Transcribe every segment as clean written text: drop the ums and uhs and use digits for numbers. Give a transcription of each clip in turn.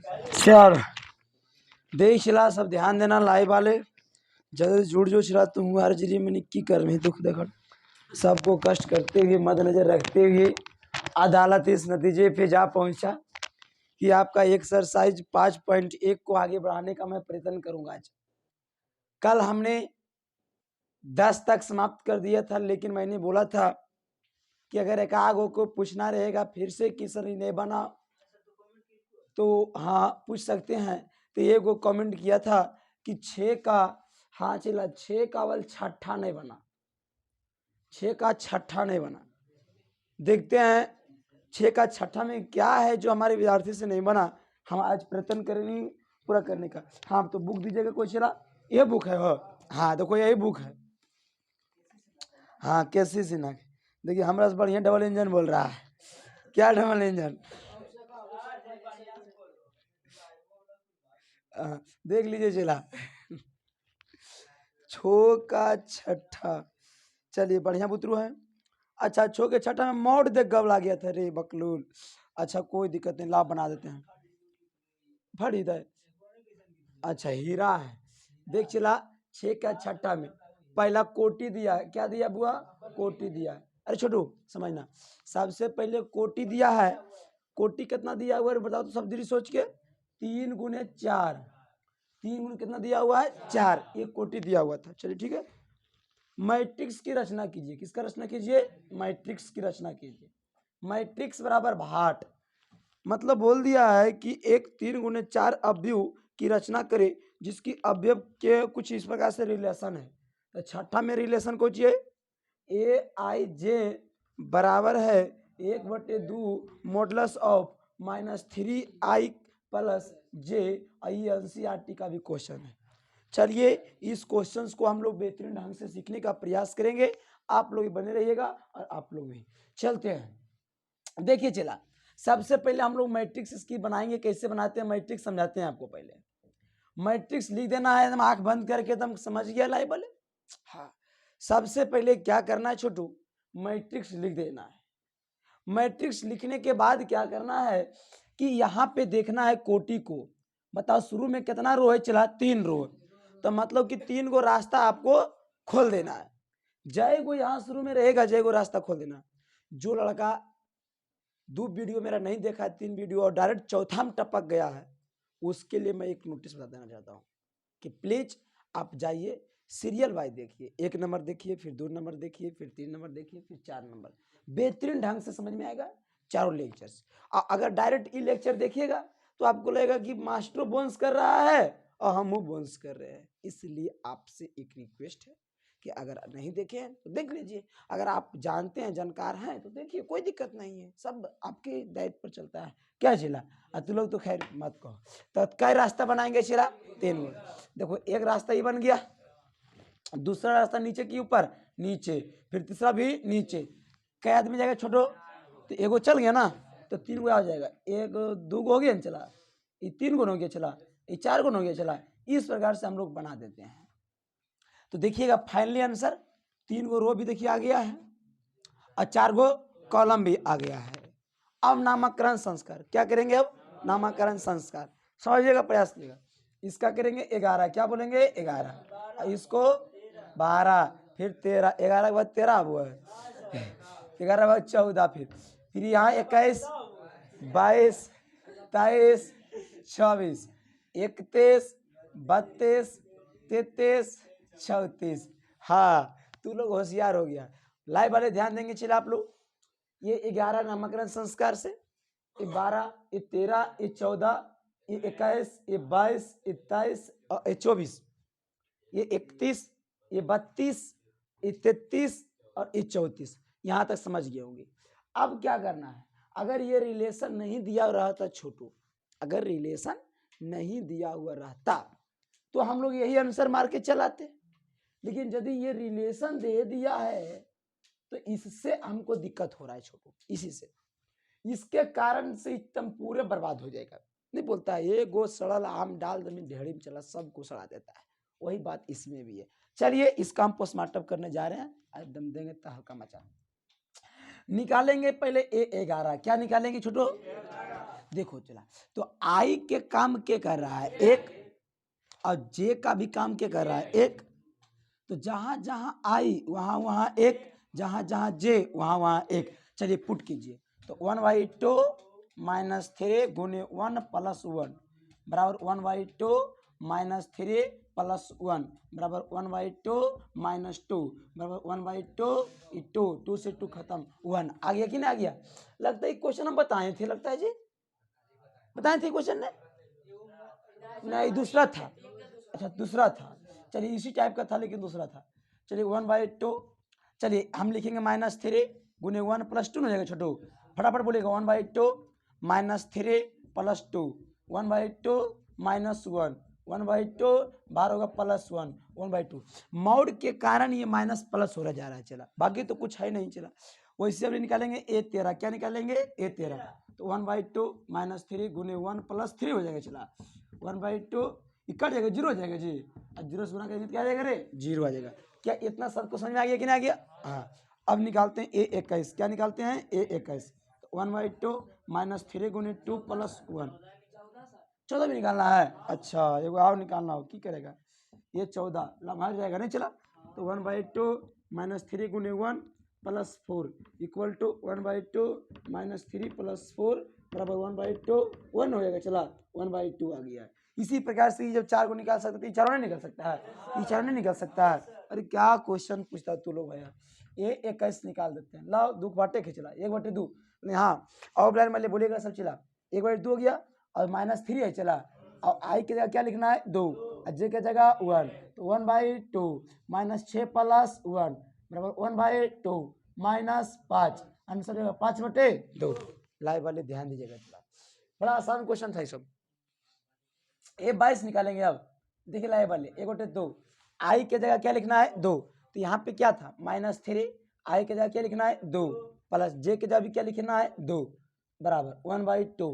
Sir देख छिला सब ध्यान देना लाइव वाले जल्दी जुड़ जो छिला तुम हर जरिए में निक्की कर में दुख देखा सबको कष्ट करते हुए मद्देनजर रखते हुए अदालत इस नतीजे पे जा पहुंचा कि आपका एक्सरसाइज 5.1 को आगे बढ़ाने का मैं प्रयत्न करूंगा। आज कल हमने 10 तक समाप्त कर दिया था, लेकिन मैंने बोला था कि अगर एकागो को पूछना रहेगा फिर से किसी ने बना तो हाँ पूछ सकते हैं। तो एक वो कमेंट किया था कि 6 का हाँ चला 6 का अवल छठा नहीं बना, 6 का छठा नहीं बना। देखते हैं 6 का छठा में क्या है जो हमारे विद्यार्थी से नहीं बना। हम आज प्रयत्न करेंगे पूरा करने का। हाँ तो बुक दीजिएगा कोई चला, ये बुक है हो हाँ देखो यही बुक है। हाँ कैसी सिन्हा देखिए हमारा से बढ़िया डबल इंजन बोल रहा है। क्या डबल इंजन देख लीजिए चला छो का छठा। चलिए बढ़िया बुतरू है। अच्छा छो के छठा में मोड़ देख गब ला गया था रे बकलूल। अच्छा कोई दिक्कत नहीं, लाभ बना देते हैं। फट इधर अच्छा हीरा है। देख चला 6 का छठा में पहला कोटि दिया है। क्या दिया बुआ? कोटि दिया है। अरे छोटू समझना, सबसे पहले कोटि दिया है। कोटि कितना दिया हुआ है बताओ तो सब दीदी सोच के। 3 गुने 4, 3 गुने कितना दिया हुआ है? 4। एक कोटि दिया हुआ था। चलिए ठीक है। मैट्रिक्स की रचना कीजिए। किसका रचना कीजिए? मैट्रिक्स की रचना कीजिए। मैट्रिक्स बराबर भाट, मतलब बोल दिया है कि एक 3 गुने 4 अवयव की रचना करे जिसकी अवयव के कुछ इस प्रकार से रिलेशन है। तो छठा में रिलेशन को चाहिए ए आई जे बराबर है 1/2 modulus of -3i plus J. NCERT का भी क्वेश्चन है। चलिए इस क्वेश्चंस को हम लोग बेहतरीन ढंग से सीखने का प्रयास करेंगे। आप लोग बने रहिएगा और आप लोग भी। चलते हैं देखिए चला सबसे पहले हम लोग मैट्रिक्स इसकी बनाएंगे। कैसे बनाते हैं मैट्रिक्स समझाते हैं आपको। पहले मैट्रिक्स लिख देना है, एकदम आंख बंद करके एकदम समझ गया लाई बोले। हाँ सबसे पहले क्या करना है छोटू, मैट्रिक्स लिख देना है। मैट्रिक्स लिखने के बाद क्या करना है कि यहाँ पे देखना है कोटि को। बताओ शुरू में कितना रो है? चला 3 रो। तो मतलब कि 3 गो रास्ता आपको खोल देना है। जय को यहाँ शुरू में रहेगा, जय को रास्ता खोल देना। जो लड़का 2 वीडियो मेरा नहीं देखा है, 3 वीडियो और डायरेक्ट चौथा में टपक गया है, उसके लिए मैं एक नोटिस बता देना चाहता हूँ कि प्लीज आप जाइए सीरियल वाइज देखिए। 1 नंबर देखिए, फिर 2 नंबर देखिए, फिर 3 नंबर देखिए, फिर 4 नंबर। बेहतरीन ढंग से समझ में आएगा चारों लेक्चर्स। अगर डायरेक्ट ई लेक्चर देखिएगा तो आपको लगेगा कि मास्टर बोन्स कर रहा है और हम बोन्स कर रहे हैं। इसलिए आपसे एक रिक्वेस्ट है कि अगर नहीं देखे हैं तो देख लीजिए, अगर आप जानते हैं जानकार हैं तो देखिए, कोई दिक्कत नहीं है, सब आपके दायित्व पर चलता है। क्या चिला तू लोग तो खैर मत कहो। तो कई रास्ता बनाएंगे चिला? 3 गो। देखो एक रास्ता ही बन गया, दूसरा रास्ता नीचे के ऊपर नीचे, फिर तीसरा भी नीचे। कई आदमी जाएगा छोटो? तो एगो चल गया ना, तो 3 गो आ जाएगा। 1 2 गो हो गया चला, ये 3 गो हो गया चला, ये 4 गो हो गया चला। इस प्रकार से हम लोग बना देते हैं। तो देखिएगा फाइनली आंसर 3 गो रो भी देखिए आ गया है और 4 गो कॉलम भी आ गया है। अब नामकरण संस्कार क्या करेंगे? अब नामकरण संस्कार समझिएगा, प्रयास कीजिएगा। इसका करेंगे 11, क्या बोलेंगे? 11। इसको 12, फिर 13, 11 के बाद 13 हुआ है 11 के बाद 14, फिर यहाँ 21, 22, 23, 24, 31, 32, 33, 34। हाँ तू लोग होशियार हो गया। लाइव वाले ध्यान देंगे चिल्ला आप लोग। ये 11 नामकरण संस्कार से, ये 12, ये 13, ये 14, ये 21, ये 22, ये 23 और ये 24, ये 31, ये 32, ये 33 और ये 34। यहाँ तक समझ गए होंगे। अब क्या करना है, अगर ये रिलेशन नहीं दिया रहता छोटू, अगर रिलेशन नहीं दिया हुआ रहता तो हम लोग यही आंसर मार के चलाते। लेकिन यदि ये रिलेशन दे दिया है तो इससे हमको दिक्कत हो रहा है छोटू। इसी से, इसके कारण से एकदम पूरे बर्बाद हो जाएगा। नहीं बोलता है ये गो सड़ल आम डाल जमीन ढेड़ी में चला, सबको सड़ा देता है। वही बात इसमें भी है। चलिए इसका हम पोस्टमार्टम करने जा रहे हैं। एकदम देंगे तहलका मचा। निकालेंगे पहले A11। क्या निकालेंगे छोटो? देखो चला, तो आई के काम के कर रहा है एक, और जे का भी काम के कर रहा है एक, तो जहां जहां आई वहां वहां एक, जहां जहां जे वहां वहां एक। चलिए पुट कीजिए, तो 1/2 माइनस 3 गुने 1 प्लस 1 बराबर 1/2 माइनस 3 प्लस 1 बराबर 1/2 माइनस 2 बराबर 1/2 2, 2 से 2 खत्म 1। आ गया कि नहीं आ गया? लगता है क्वेश्चन हम बताए थे, लगता है जी बताए थे क्वेश्चन ने, नहीं दूसरा था, अच्छा दूसरा था, चलिए इसी टाइप का था लेकिन दूसरा था। चलिए 1/2, चलिए हम लिखेंगे -3 गुने 1 प्लस 2 हो जाएगा छोटू, फटाफट बोलेगा 1/2 माइनस 3 प्लस 2 1/2 माइनस 1 1/2 बाहर होगा प्लस 1 1/2। मॉड के कारण ये माइनस प्लस हो रहा जा रहा है, चला बाकी तो कुछ है नहीं। चला वैसे हम निकालेंगे A13, क्या निकालेंगे A13, तो 1/2 माइनस 3 गुने 1 प्लस 3 हो जाएगा। चला 1/2 कट जाएगा, जीरो हो जाएगा जी, अब जीरो से गुना करेंगे तो क्या आ जाएगा रे, जीरो आ जाएगा। क्या इतना सबको समझ में आ गया कि नहीं आ गया? हाँ, अब निकालते हैं A21, क्या निकालते हैं A21, 1/2 माइनस 3 गुने 2 प्लस 1, 14 भी निकालना है। अच्छा एगो और निकालना हो, की करेगा ये 14 लम्हा जाएगा नहीं। चला तो 1/2 माइनस 3 गुने 1 plus 4 equal to 1/2 minus 3 plus 4 बराबर 1/2 1 हो जाएगा। चला 1/2 आ गया। इसी प्रकार से जब 4 को निकाल सकते, चारों नहीं निकल सकता है, ये चारों नहीं निकल सकता है। अरे क्या क्वेश्चन पूछता तू लोग भैया। A21 निकाल देते हैं, लाओ 2 बाटे खिंचला 1/2, हाँ और मान लिया बोलेगा सब। चला 1/2 हो गया और -3 है। चला और आई की जगह क्या लिखना है 2 और जे की जगह 1, तो 1/2 माइनस 6 प्लस 1 बराबर 1/2 माइनस 5, आंसर देगा 5/2। लाइव वाले ध्यान दीजिएगा, बड़ा आसान क्वेश्चन था ये सब। A22 निकालेंगे। अब देखिए लाइव वाले 1/2 आई की जगह क्या लिखना है 2, तो यहाँ पे क्या था -3, आई की जगह क्या लिखना है 2 प्लस जे की जगह भी क्या लिखना है 2 बराबर 1/2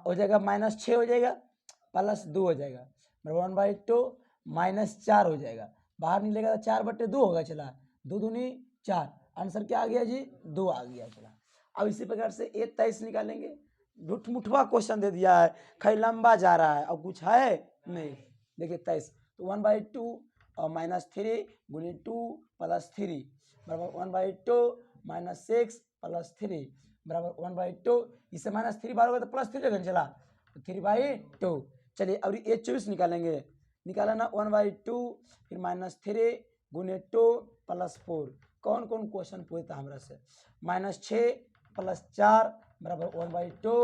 हो जाएगा -6 हो जाएगा प्लस 2 हो जाएगा बराबर 1/2 -4 हो जाएगा, बाहर निकलेगा तो 4/2 होगा। चला 2 दूनी 4, आंसर क्या आ गया जी 2 आ गया। चला अब इसी प्रकार से A23 निकालेंगे। मुठवा क्वेश्चन दे दिया है, खाली लंबा जा रहा है, अब कुछ है नहीं। देखिए 23, तो 1/2 और -3 गुने 2 प्लस 3 बराबर 1/2 माइनस 6 प्लस 3 बराबर 1/2, इससे -3 बार होगा तो +3 लगेगा। चला तो 3/2। चलिए अब A24 निकालेंगे, निकाला ना 1/2 फिर -3 गुने 2 प्लस 4, कौन कौन क्वेश्चन पूछता हमरा से, -6 प्लस 4 बराबर 1/2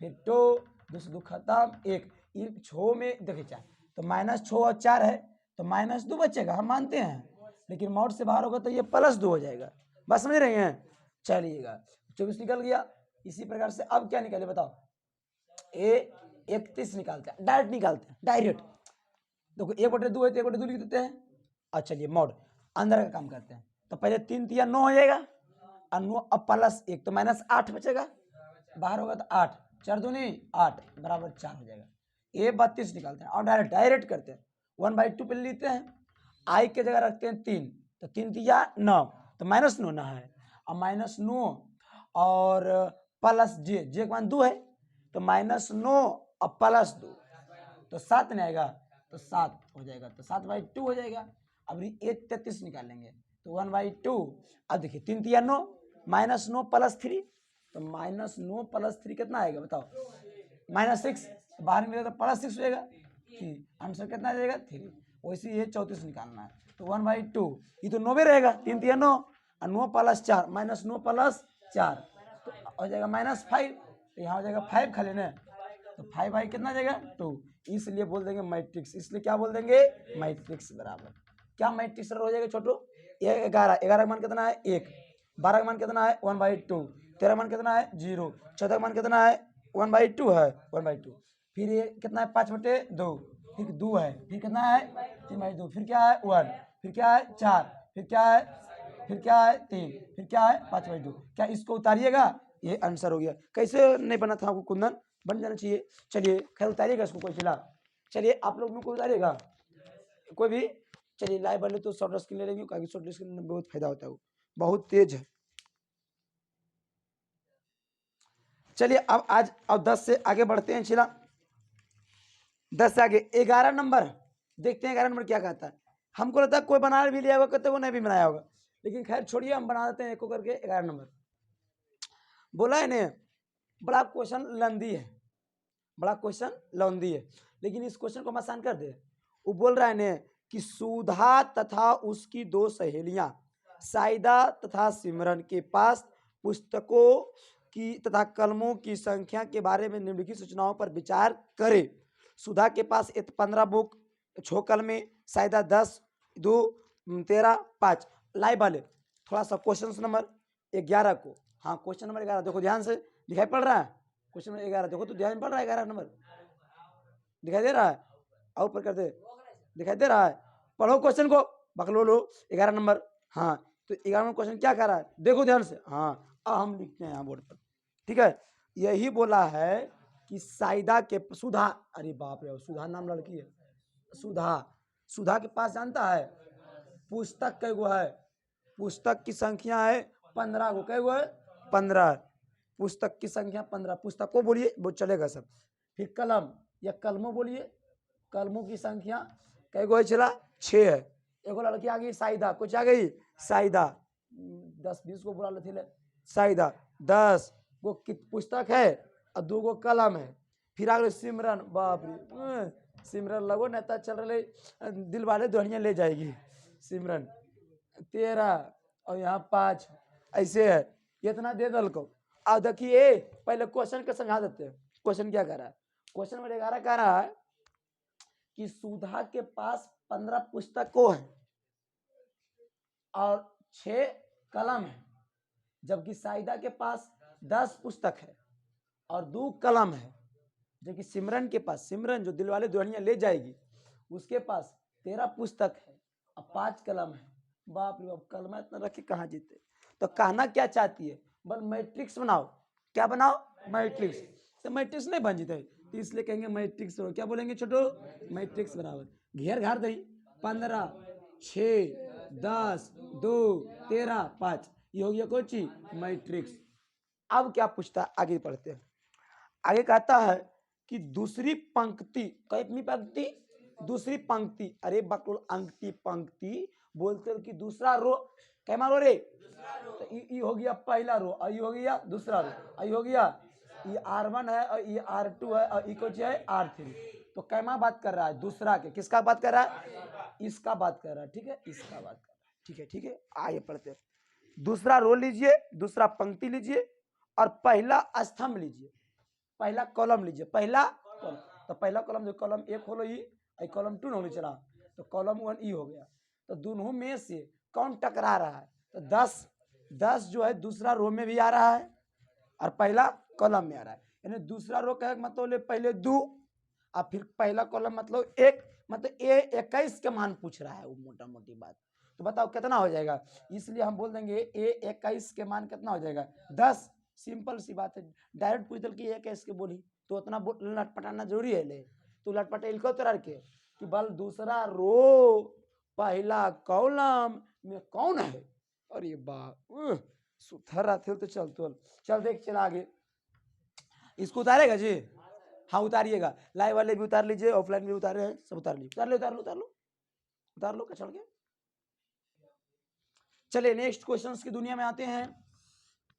फिर 2 2 से 2 खत्म 1, इन 6 में देखिए 4, तो -6 और 4 है तो -2 बचेगा, हम मानते हैं, लेकिन मॉड से बाहर होगा तो ये +2 हो जाएगा। बस समझ रहे हैं? चलिएगा 24 निकल गया। इसी प्रकार से अब क्या निकाले बताओ, A31 निकालते हैं, डायरेक्ट निकालते हैं डायरेक्ट। देखो 1/2 है तो 1/2 लिख देते हैं। अच्छा चलिए मॉड अंदर का काम करते हैं, तो पहले 3 तिया 9 हो जाएगा और 9 अब +1 तो -8 बचेगा, बाहर होगा तो 8 4 दूनी 8 बराबर 4 हो जाएगा। A32 निकालते हैं और डायरेक्ट करते हैं, 1/2 पे लेते हैं, आई के जगह रखते हैं 3, तो 3 तिया 9 तो -9 ना है और -9 और प्लस जे के मान 2 है तो -9 और +2 तो 7 नहीं आएगा, तो 7 हो जाएगा, तो 7/2 हो जाएगा। अब A33 निकालेंगे तो 1/2, अब देखिए 3 तिया 9 -9 प्लस 3, तो -9 प्लस 3 कितना आएगा बताओ, -6, बाहर मिलेगा तो +6 हो जाएगा, आंसर कितना आ जाएगा 3। वैसे ये 34 निकालना है, तो 1/2 ये तो 9 रहेगा, 3 तिया 9 और 9 प्लस 4 -9 प्लस 4 तो हो जाएगा -5, तो यहाँ हो जाएगा 5 खाली ना, तो 5 कितना जाएगा 2, इसलिए बोल देंगे मैट्रिक्स, इसलिए क्या बोल देंगे मैट्रिक्स बराबर क्या मैट्रिक्स हो जाएगा छोटू, 11 का मान कितना है 1, 12 का मान कितना है 1/2, 13 का मान कितना है 0, 14 का मान कितना है 1/2 है 1/2, फिर ये कितना है 5/2, फिर 2 है, फिर कितना है 3/2, फिर क्या है 1, फिर क्या है 4, फिर क्या है 3, फिर क्या है 5/2, क्या इसको उतारिएगा, ये आंसर हो गया। कैसे नहीं बना था आपको कुंदन, बन जाना चाहिए। चलिए खैर उतारिएगा इसको कोई फिलहाल, चलिए आप लोग को उतारिएगा कोई भी। चलिए लाइव वाले तो शॉर्ट स्क्रीन ले लेंगे, क्योंकि शॉर्ट स्क्रीन में बहुत फायदा होता है, वो बहुत तेज है। चलिए अब आज अब 10 से आगे बढ़ते हैं। चिला 10 से आगे 11 नंबर देखते हैं। 11 नंबर क्या कहता है। हमको लगता है कोई बना भी लिया होगा, कहते वो नहीं भी बनाया होगा, लेकिन खैर छोड़िए, हम बना देते हैं एक करके। 11 नंबर बोला है ने, बड़ा क्वेश्चन लंदी है, बड़ा क्वेश्चन लंदी है, लेकिन इस क्वेश्चन को हम आसान कर दे। वो बोल रहा है ने कि सुधा तथा उसकी दो सहेलियां साइदा तथा सिमरन के पास पुस्तकों की तथा कलमों की संख्या के बारे में निम्नलिखित सूचनाओं पर विचार करें। सुधा के पास 15 बुक, 6 कलमें, साइदा 10, 2, 13, 5। लाइव वाले थोड़ा सा क्वेश्चन नंबर 11 को, हाँ क्वेश्चन नंबर 11 देखो ध्यान से, दिखाई पड़ रहा है क्वेश्चन नंबर 11 देखो तो ध्यान पड़ रहा है। 11 नंबर दिखाई दे रहा है, और ऊपर कर दे, दिखाई दे रहा है। पढ़ो क्वेश्चन को, बकलो लो। 11 नंबर, हाँ तो 11 नंबर क्वेश्चन क्या कह रहा है देखो ध्यान से। हाँ अब हम लिखते हैं यहाँ बोर्ड पर, ठीक है। यही बोला है कि साइदा के सुधा, अरे बाप रे सुधा नाम लड़की है, सुधा, सुधा के पास जानता है पुस्तक कई गो है, पुस्तक की संख्या है 15 गो, कई गो है 15, पुस्तक की संख्या 15, पुस्तक को बोलिए वो चलेगा सब। फिर कलम या कलमों बोलिए, कलमों की संख्या कई गो है चला 6 है। एगो लड़की आ गई साइदा, कुछ आ गई साइदा 10-20 को बुला लेते साइदा 10 गो पुस्तक है और 2 गो कलम है। फिर आ गई सिमरन, बाप रे सिमरन लगो नेता चल रहे, दिल वाले दोहनिया ले जाएगी सिमरन 13 और यहाँ 5, ऐसे है। इतना दे दल को। अब देखिए पहले क्वेश्चन का समझा देते हैं। क्वेश्चन क्या कह रहा है, क्वेश्चन नंबर 11 कह रहा है कि सुधा के पास 15 पुस्तकों है और 6 कलम है, जबकि साइदा के पास 10 पुस्तक है और 2 कलम है। जबकि सिमरन के पास, सिमरन जो दिलवाले दुल्हनिया ले जाएगी, उसके पास 13 पुस्तक है और 5 कलम है। बाप रे बाप, कलम इतना रखे कहाँ जीते। तो कहना क्या चाहती है, बल मैट्रिक्स बनाओ। क्या बनाओ, मैट्रिक्स। तो मैट्रिक्स नहीं बन जीते, तो इसलिए कहेंगे मैट्रिक्स। क्या बोलेंगे छोटो, मैट्रिक्स बराबर घेर घार दही 15, 6, 10, 2, 13, 5, ये हो गया कोई चीज मैट्रिक्स। अब क्या पूछता है, आगे पढ़ते हैं। आगे कहता है कि दूसरी पंक्ति, कितनी पंक्ति, दूसरी पंक्ति, अरे बकुल अंकती पंक्ति बोलते हो कि दूसरा रो, कैमा रो रे, तो ये हो गया पहला रो, और ये हो गया दूसरा रो, ये हो गया ये R1 है और ये R2 है और ये कुछ है R3। तो कैमा बात कर रहा है, दूसरा के, किसका बात कर रहा है, इसका बात कर रहा है, ठीक है, इसका बात कर रहा है, ठीक है ठीक है। आइए पढ़ते हैं। दूसरा रो लीजिए, दूसरा पंक्ति लीजिए और पहला स्तंभ लीजिए, पहला कॉलम लीजिए, पहला कॉलम। तो पहला कॉलम जो कॉलम 1 होलो ई, कॉलम 2 होने चला, तो कॉलम 1 ई हो गया। तो दोनों में से कौन टकरा रहा है, तो 10 जो है दूसरा रो में भी आ रहा है और पहला कॉलम में आ रहा है। यानी दूसरा रो का मतलब पहले 2 और फिर पहला कॉलम मतलब 1, मतलब A21 के मान पूछ रहा है वो, मोटा मोटी बात। तो बताओ कितना हो जाएगा, इसलिए हम बोल देंगे A21 के मान कितना हो जाएगा 10। सिंपल सी बात है, डायरेक्ट पूछ दल की A21 के बोली, तो उतना लटपटाना जरूरी है ले, तो लटपटे को तरह के कि बल दूसरा रो पहला कॉलम में कौन है। अरे बाप सुथर रहा थे तो चल देख चल आगे। इसको उतारेगा जी, हाँ उतारिएगा, लाइव वाले भी उतार लीजिए, ऑफलाइन भी उतारे हैं, सब उतार लीजिए, उतार लो उतार लो उतार लो उतार लो चल के। चलिए नेक्स्ट क्वेश्चंस की दुनिया में आते हैं।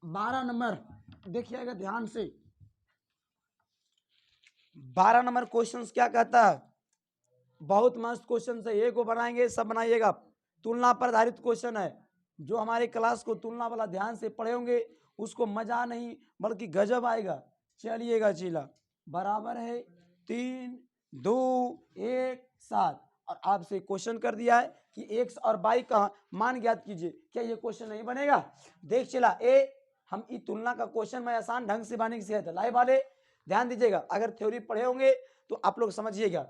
12 नंबर देखिएगा ध्यान से। 12 नंबर क्वेश्चंस क्या कहता है, बहुत मस्त क्वेश्चन है, एक को बनाएंगे सब बनाइएगा। तुलना पर आधारित क्वेश्चन है, जो हमारे क्लास को तुलना वाला ध्यान से पढ़े होंगे उसको मजा नहीं बल्कि गजब आएगा। चलिएगा चीला बराबर है 3, 2, 1, 7 और आपसे क्वेश्चन कर दिया है कि x और y का मान ज्ञात कीजिए। क्या ये क्वेश्चन नहीं बनेगा, देख चला हम इस तुलना का क्वेश्चन मैं आसान ढंग से बनाने की सिखाता। लाइव वाले ध्यान दीजिएगा, अगर थ्योरी पढ़े होंगे तो आप लोग समझिएगा।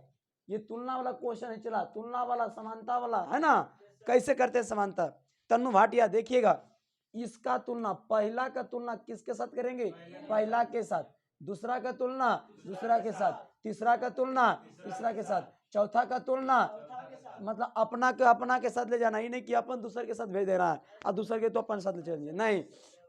ये तुलना वाला क्वेश्चन है, चला तुलना वाला समानता वाला है ना, कैसे करते हैं समानता। तन्नू भाटिया देखिएगा, इसका तुलना, पहला का तुलना किसके साथ करेंगे, पहला के साथ, दूसरा का तुलना दूसरा के साथ, तीसरा का तुलना तीसरा के साथ, चौथा का तुलना मतलब अपना के साथ ले जाना, ही नहीं कि अपन दूसरे के साथ भेज देना है और दूसरे के तो अपन साथ ले चलेंगे, नहीं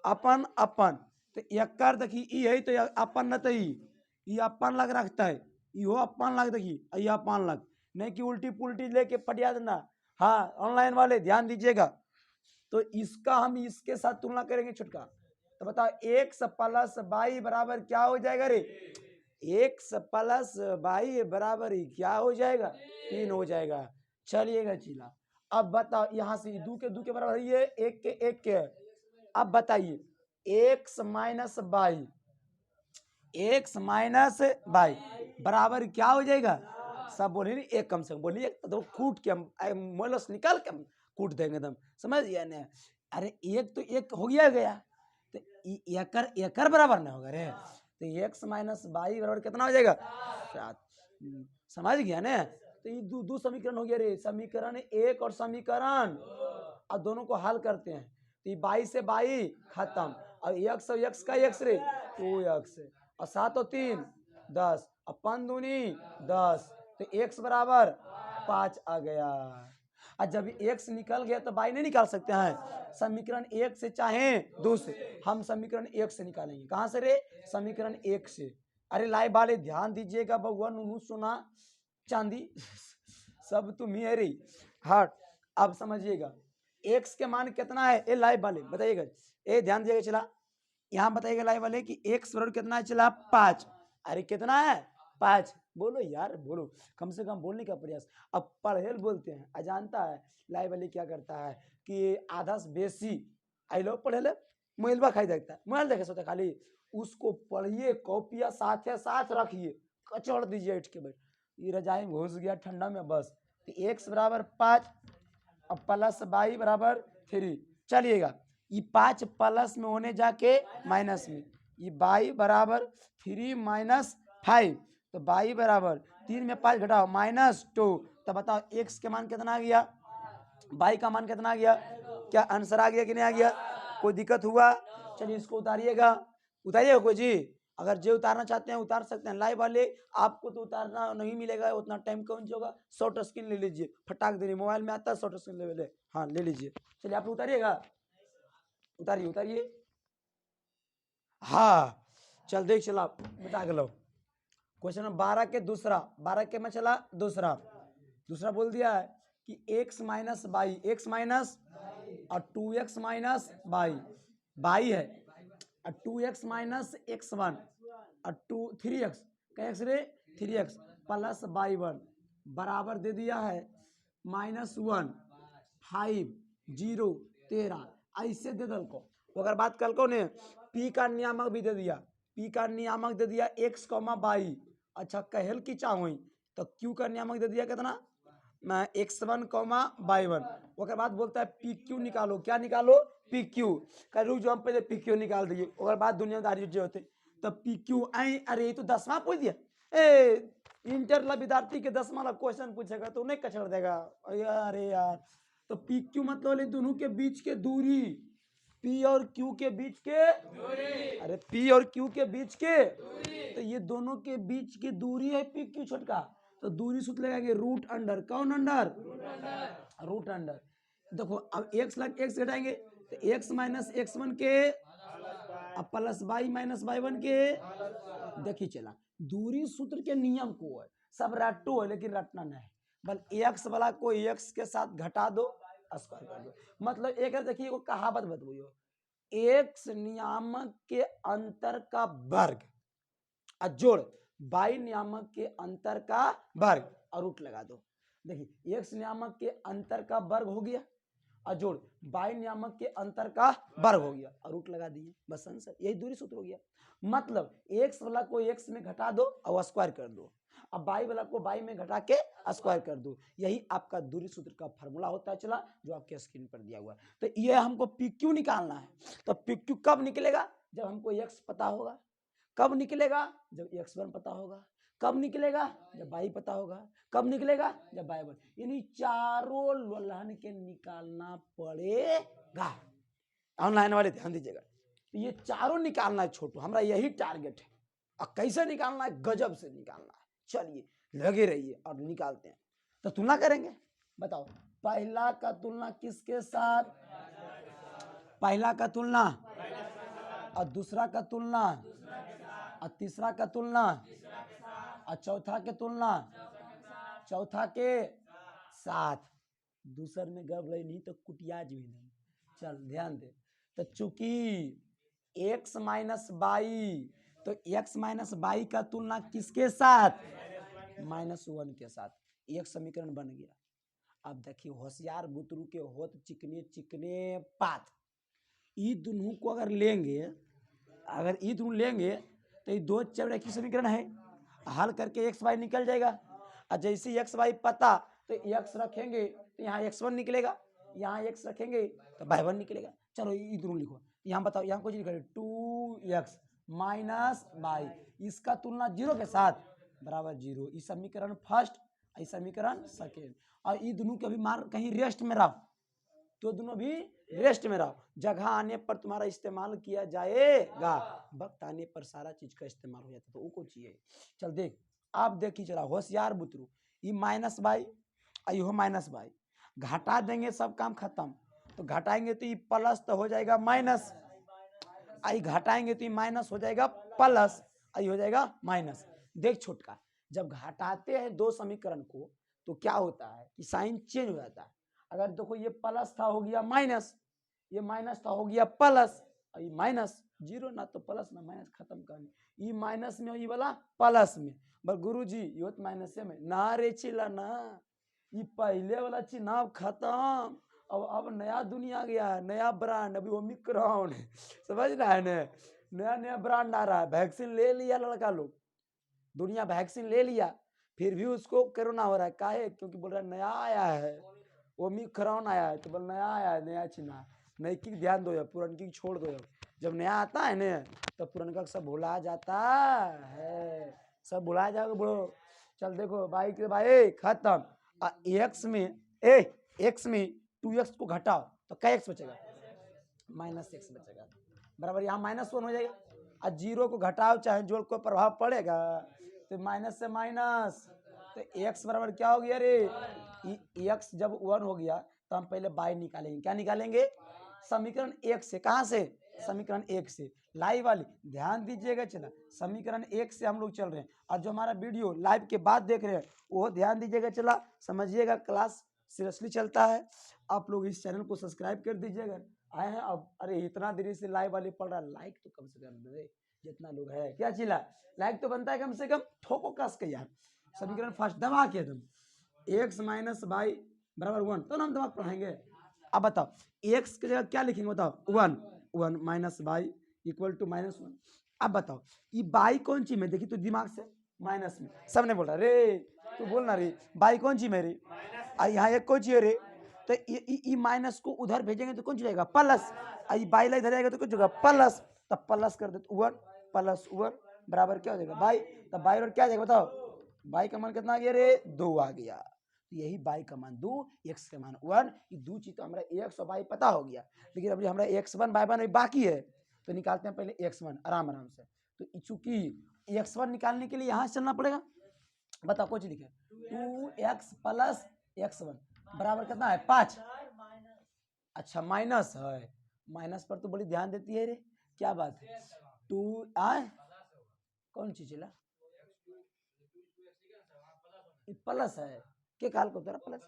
अपन अपन तो यकर देखी ई है तो अपन न तो ई अपन लग रखता है, इहो अपन लग देखी ये अपन लग, नहीं कि उल्टी पुल्टी लेके पटिया देना। हाँ ऑनलाइन वाले ध्यान दीजिएगा। तो इसका हम इसके साथ तुलना करेंगे छुटका, तो बताओ एक्स प्लस वाई बराबर क्या हो जाएगा रे? एक्स प्लस वाई बराबर ही क्या हो जाएगा? 3 हो जाएगा। चलिएगा चिला, अब बताओ यहाँ से दो के बराबर ये एक के है। अब बताइए x minus y, x minus y बराबर क्या हो जाएगा? सब बोलिए नहीं, एक कम से कम बोलिए, तो कूट के हम मोलस निकाल के हम कूट देंगे एकदम, समझ गया ना? अरे एक तो एक हो गया तो एकर बराबर ना होगा रे, तो एक्स माइनस वाई बराबर कितना हो जाएगा? 7। समझ गया ना? तो ये दो समीकरण हो गया रे, समीकरण एक और समीकरण, और दोनों को हल करते हैं तो ये 22 से 22 खत्म, और एक्स का एक्स रे 2x, और 7 और 3 10, और 5 दूनी 10, तो x बराबर 5 आ गया। और जब x निकल गया तो y नहीं निकाल सकते हैं? समीकरण 1 से चाहे 2 से, हम समीकरण 1 से निकालेंगे। कहां से रे? समीकरण 1 से। अरे लाए वाले ध्यान दीजिएगा, बउआ नुनू सोना चांदी सब तुम ही है रे। हाँ अब समझिएगा x के मान कितना है? ए लाइव वाले बताइएगा, ए ध्यान दीजिएगा चला, यहाँ बताइएगा लाइव वाले कि x बराबर कितना है? चला 5। अरे कितना है? 5। बोलो यार बोलो, कम से कम बोलने का प्रयास। अब पढ़ेल बोलते हैं, अजानता है लाइव वाले क्या करता है कि आधा से बेसी आई लो पढ़ेल मोबाइल खाई देखता है, मोबाइल देखे सोता खाली, उसको पढ़िए, कॉपिया साथ साथ रखिए, कचड़ दीजिए इट के बैठ, ये रजाई में घुस गया ठंडा में बस। तो x बराबर 5 और प्लस वाई बराबर 3। चलिएगा ये 5 प्लस में होने जाके माइनस में, ये वाई बराबर 3 माइनस 5, तो वाई बराबर 3 में 5 घटाओ -2, तो बताओ x के मान कितना आ गया? वाई का मान कितना आ गया? क्या आंसर आ गया कि नहीं आ गया? कोई दिक्कत हुआ? चलिए इसको उतारिएगा, उतारिएगा कोई जी, अगर जो उतारना चाहते हैं उतार सकते हैं। लाइव वाले आपको तो उतारना नहीं मिलेगा, उतना टाइम कौन सी होगा, शॉर्ट स्क्रीन ले लीजिए, फटाक दे मोबाइल में आता है शॉर्ट स्क्रीन ले, हाँ ले लीजिए। चलिए आप उतारिएगा, उतारिए उतारिए। हाँ चल देख चला बता के लो, क्वेश्चन नंबर 12 के दूसरा, 12 के में चला दूसरा बोल दिया है कि x minus by, x minus और 2x माइनस बाई है, और 2x माइनस x1 और 3x का x रे 3x प्लस y1 बराबर दे दिया है -1 5 0 13, ऐसे दे दल को। अगर बात कल को ने p का नियामक भी दे दिया, p का नियामक दे दिया x, y। अच्छा कहल की चाहो तो q का नियामक दे दिया कितना? x1, y1। ओकर बाद बोलता है पी क्यू निकालो, क्या निकालो? P Q. कह रुक जो हम पहले पी क्यू निकाल दिए, ओकर बाद दुनियादारी जो होते तब पी क्यू आई। अरे ये तो 10वां पूछ दिया, ए इंटर ला विद्यार्थी के 10वां ला क्वेश्चन पूछेगा तो नहीं कचड़ देगा। अरे यार तो पी क्यू मतलब दोनों के बीच के दूरी, पी और क्यू के बीच के दूरी, अरे पी और क्यू के बीच के दूरी, तो ये दोनों के बीच की दूरी है पी क्यू छोटका, तो दूरी सूत्र लगाएंगे रूट अंडर, कौन अंडर? Root under. देखो अब x लग x घटाएंगे तो x माइनस x1 के अब प्लस y माइनस y1 के, देखिए चला दूरी सूत्र के नियम को है सब रटो है, लेकिन रटना नहीं, बल x वाला को x के साथ घटा दो, स्क्वायर कर दो। मतलब एक देखिए वो कहावत बताइयो, x नियामक के अंतर का वर्ग जोड़ y नियामक के अंतर का वर्ग और रूट लगा दो। देखिए x नियामक के अंतर का वर्ग हो गया और जोड़ y नियामक के अंतर का वर्ग हो गया और रूट लगा दिए, बस आंसर, यही दूरी सूत्र हो गया। मतलब x वाला को x में घटा दो और स्क्वायर कर दो, अब y वाला को y में घटा के स्क्वायर कर दो, यही आपका दूरी सूत्र का फॉर्मूला होता है चला, जो आपके स्क्रीन पर दिया हुआ है। तो ये हमको PQ निकालना है, तो PQ कब निकलेगा? जब हमको x पता होगा। कब निकलेगा? जब x1 पता होगा। कब निकलेगा? जब y पता होगा। कब निकलेगा? जब y1, यानी चारों लहन के निकालना पड़ेगा। ऑनलाइन वाले ध्यान दीजिएगा, ये चारों निकालना है छोटू, हमारा यही टारगेट है। और कैसे निकालना है? गजब से निकालना है। चलिए लगे रहिए और निकालते हैं। तो तुलना करेंगे, बताओ पहला का तुलना किसके साथ? पहला का तुलना और दूसरा का तुलना और तीसरा का तुलना और चौथा के तुलना चौथा के साथ। दूसर में गड़बड़ नहीं तो कुटिया जी नहीं। चल ध्यान दे। तो चूंकि x माइनस बाई, तो x माइनस बाई का तुलना किसके साथ? -1 के साथ। एक समीकरण बन गया। अब देखिए होशियार बुतरू के होत चिकने चिकने पात, ई दोनों को अगर लेंगे, अगर ई दोनों लेंगे तो ये दो चर एक ही समीकरण है, हल करके एक्स वाई निकल जाएगा। और जैसे एक्स वाई पता तो एक्स रखेंगे तो यहाँ x1 निकलेगा, यहाँ x रखेंगे तो y1 निकलेगा। चलो ये दोनों लिखो। यहाँ बताओ, यहाँ कुछ लिखा है 2x माइनस बाई, इसका तुलना 0 के साथ बराबर 0। इस समीकरण फर्स्ट, इस समीकरण सेकेंड। और ये दोनों के अभी मार कहीं रेस्ट में रहो, तो दोनों भी रेस्ट में रहो। जगह आने पर तुम्हारा इस्तेमाल किया जाएगा, वक्त आने पर सारा चीज का इस्तेमाल हो जाता है। तो वो को चाहिए। चल देख, आप देखिए चला होशियार बुतरू, ये minus by yo minus by, घटा देंगे सब काम खत्म। तो घटाएंगे तो ये प्लस तो हो जाएगा माइनस, आई घटाएंगे तो ये माइनस हो जाएगा प्लस, आई हो जाएगा माइनस। देख छोटका, जब घटाते हैं दो समीकरण को तो क्या होता है कि साइन चेंज हो जाता है। अगर देखो ये प्लस था हो गया माइनस, ये माइनस था हो गया प्लस, ये माइनस 0 ना तो प्लस ना माइनस, खत्म करनी। ये माइनस में ये वाला प्लस में, बस गुरुजी ये तो माइनस में ना रे चिल्ला ना, ये पहले वाला चुनाव खत्म। अब नया दुनिया गया है, नया ब्रांड, अभी ओमिक्रॉन समझ रहा है ना, नया नया ब्रांड आ रहा है। वैक्सीन ले लिया लड़का लोग, दुनिया वैक्सीन ले लिया, फिर भी उसको कोरोना हो रहा है। काहे? क्योंकि बोल रहा है नया आया है, ओमिक्रॉन आया है, तो बोल नया आया है, नया चिन्ह, नई की ध्यान दो, पुरानी की छोड़ दो। जब नया आता है ना तो पुराना सब भुला जाता है, सब भुला जाओगे ब्रो। चल देखो भाई के भाई खत्म। एक्स में 2x को घटाओ तो क्या x बचेगा? -x बचेगा, बराबर। यहाँ -1 हो जाएगा। और 0 को घटाओ चाहे जोड़, कोई प्रभाव पड़ेगा? तो माइनस से माइनस, तो x बराबर क्या हो गया रे? x जब 1 हो गया तो हम पहले y निकालेंगे। क्या निकालेंगे? समीकरण 1 से। कहाँ से? समीकरण 1 से। लाइव वाली ध्यान दीजिएगा, चला समीकरण 1 से हम लोग चल रहे हैं। और जो हमारा वीडियो लाइव के बाद देख रहे हैं वो ध्यान दीजिएगा, चला समझिएगा, क्लास सीरियसली चलता है। आप लोग इस चैनल को सब्सक्राइब कर दीजिएगा। आए हैं अब, अरे इतना देरी से लाइव वाले पढ़ रहा है, लाइक तो कम से कम दे, जितना लोग है क्या चिल्ला, लाइक तो बनता है कम से कम, ठोको कस के यार। समीकरण फर्स्ट दबा के तुम, x माइनस बाई बराबर 1, तो हम दिमाग पढ़ाएंगे। अब बताओ x की जगह क्या लिखेंगे? बताओ 1 माइनस बाई इक्वल टू -1। अब बताओ ये बाई कौन सी में? देखी तो दिमाग से, माइनस में। सबने बोला रे, तू बोलना रे, बाई कौन सी में रे? यहाँ एक कौन सी है रे? तो ये माइनस को उधर भेजेंगे तो कौन सी जाएगा? प्लस। आई बाई ला इधर जाएगा तो कुछ होगा प्लस, तब प्लस कर दे 1 प्लस 1 बराबर क्या हो जाएगा? बाई। तब बाई और क्या जाएगा बताओ? बाई का मान कितना आ गया रे? 2 आ गया। तो यही बाई का मान 2, x का मान 1। ये दो चीज तो हमारा x और बाई पता हो गया, लेकिन अभी हमारा x1 y1 बाकी है। तो निकालते हैं पहले x1 आराम आराम से। तो चूंकि x1 निकालने के लिए यहाँ से चलना पड़ेगा। बताओ कुछ लिखे, 2x प्लस x1 बराबर कितना है? 5। अच्छा माइनस है, माइनस पर तो बड़ी ध्यान देती है रे, क्या बात है? 2 कौन सी चला प्लस है, के काल को तेरा प्लस?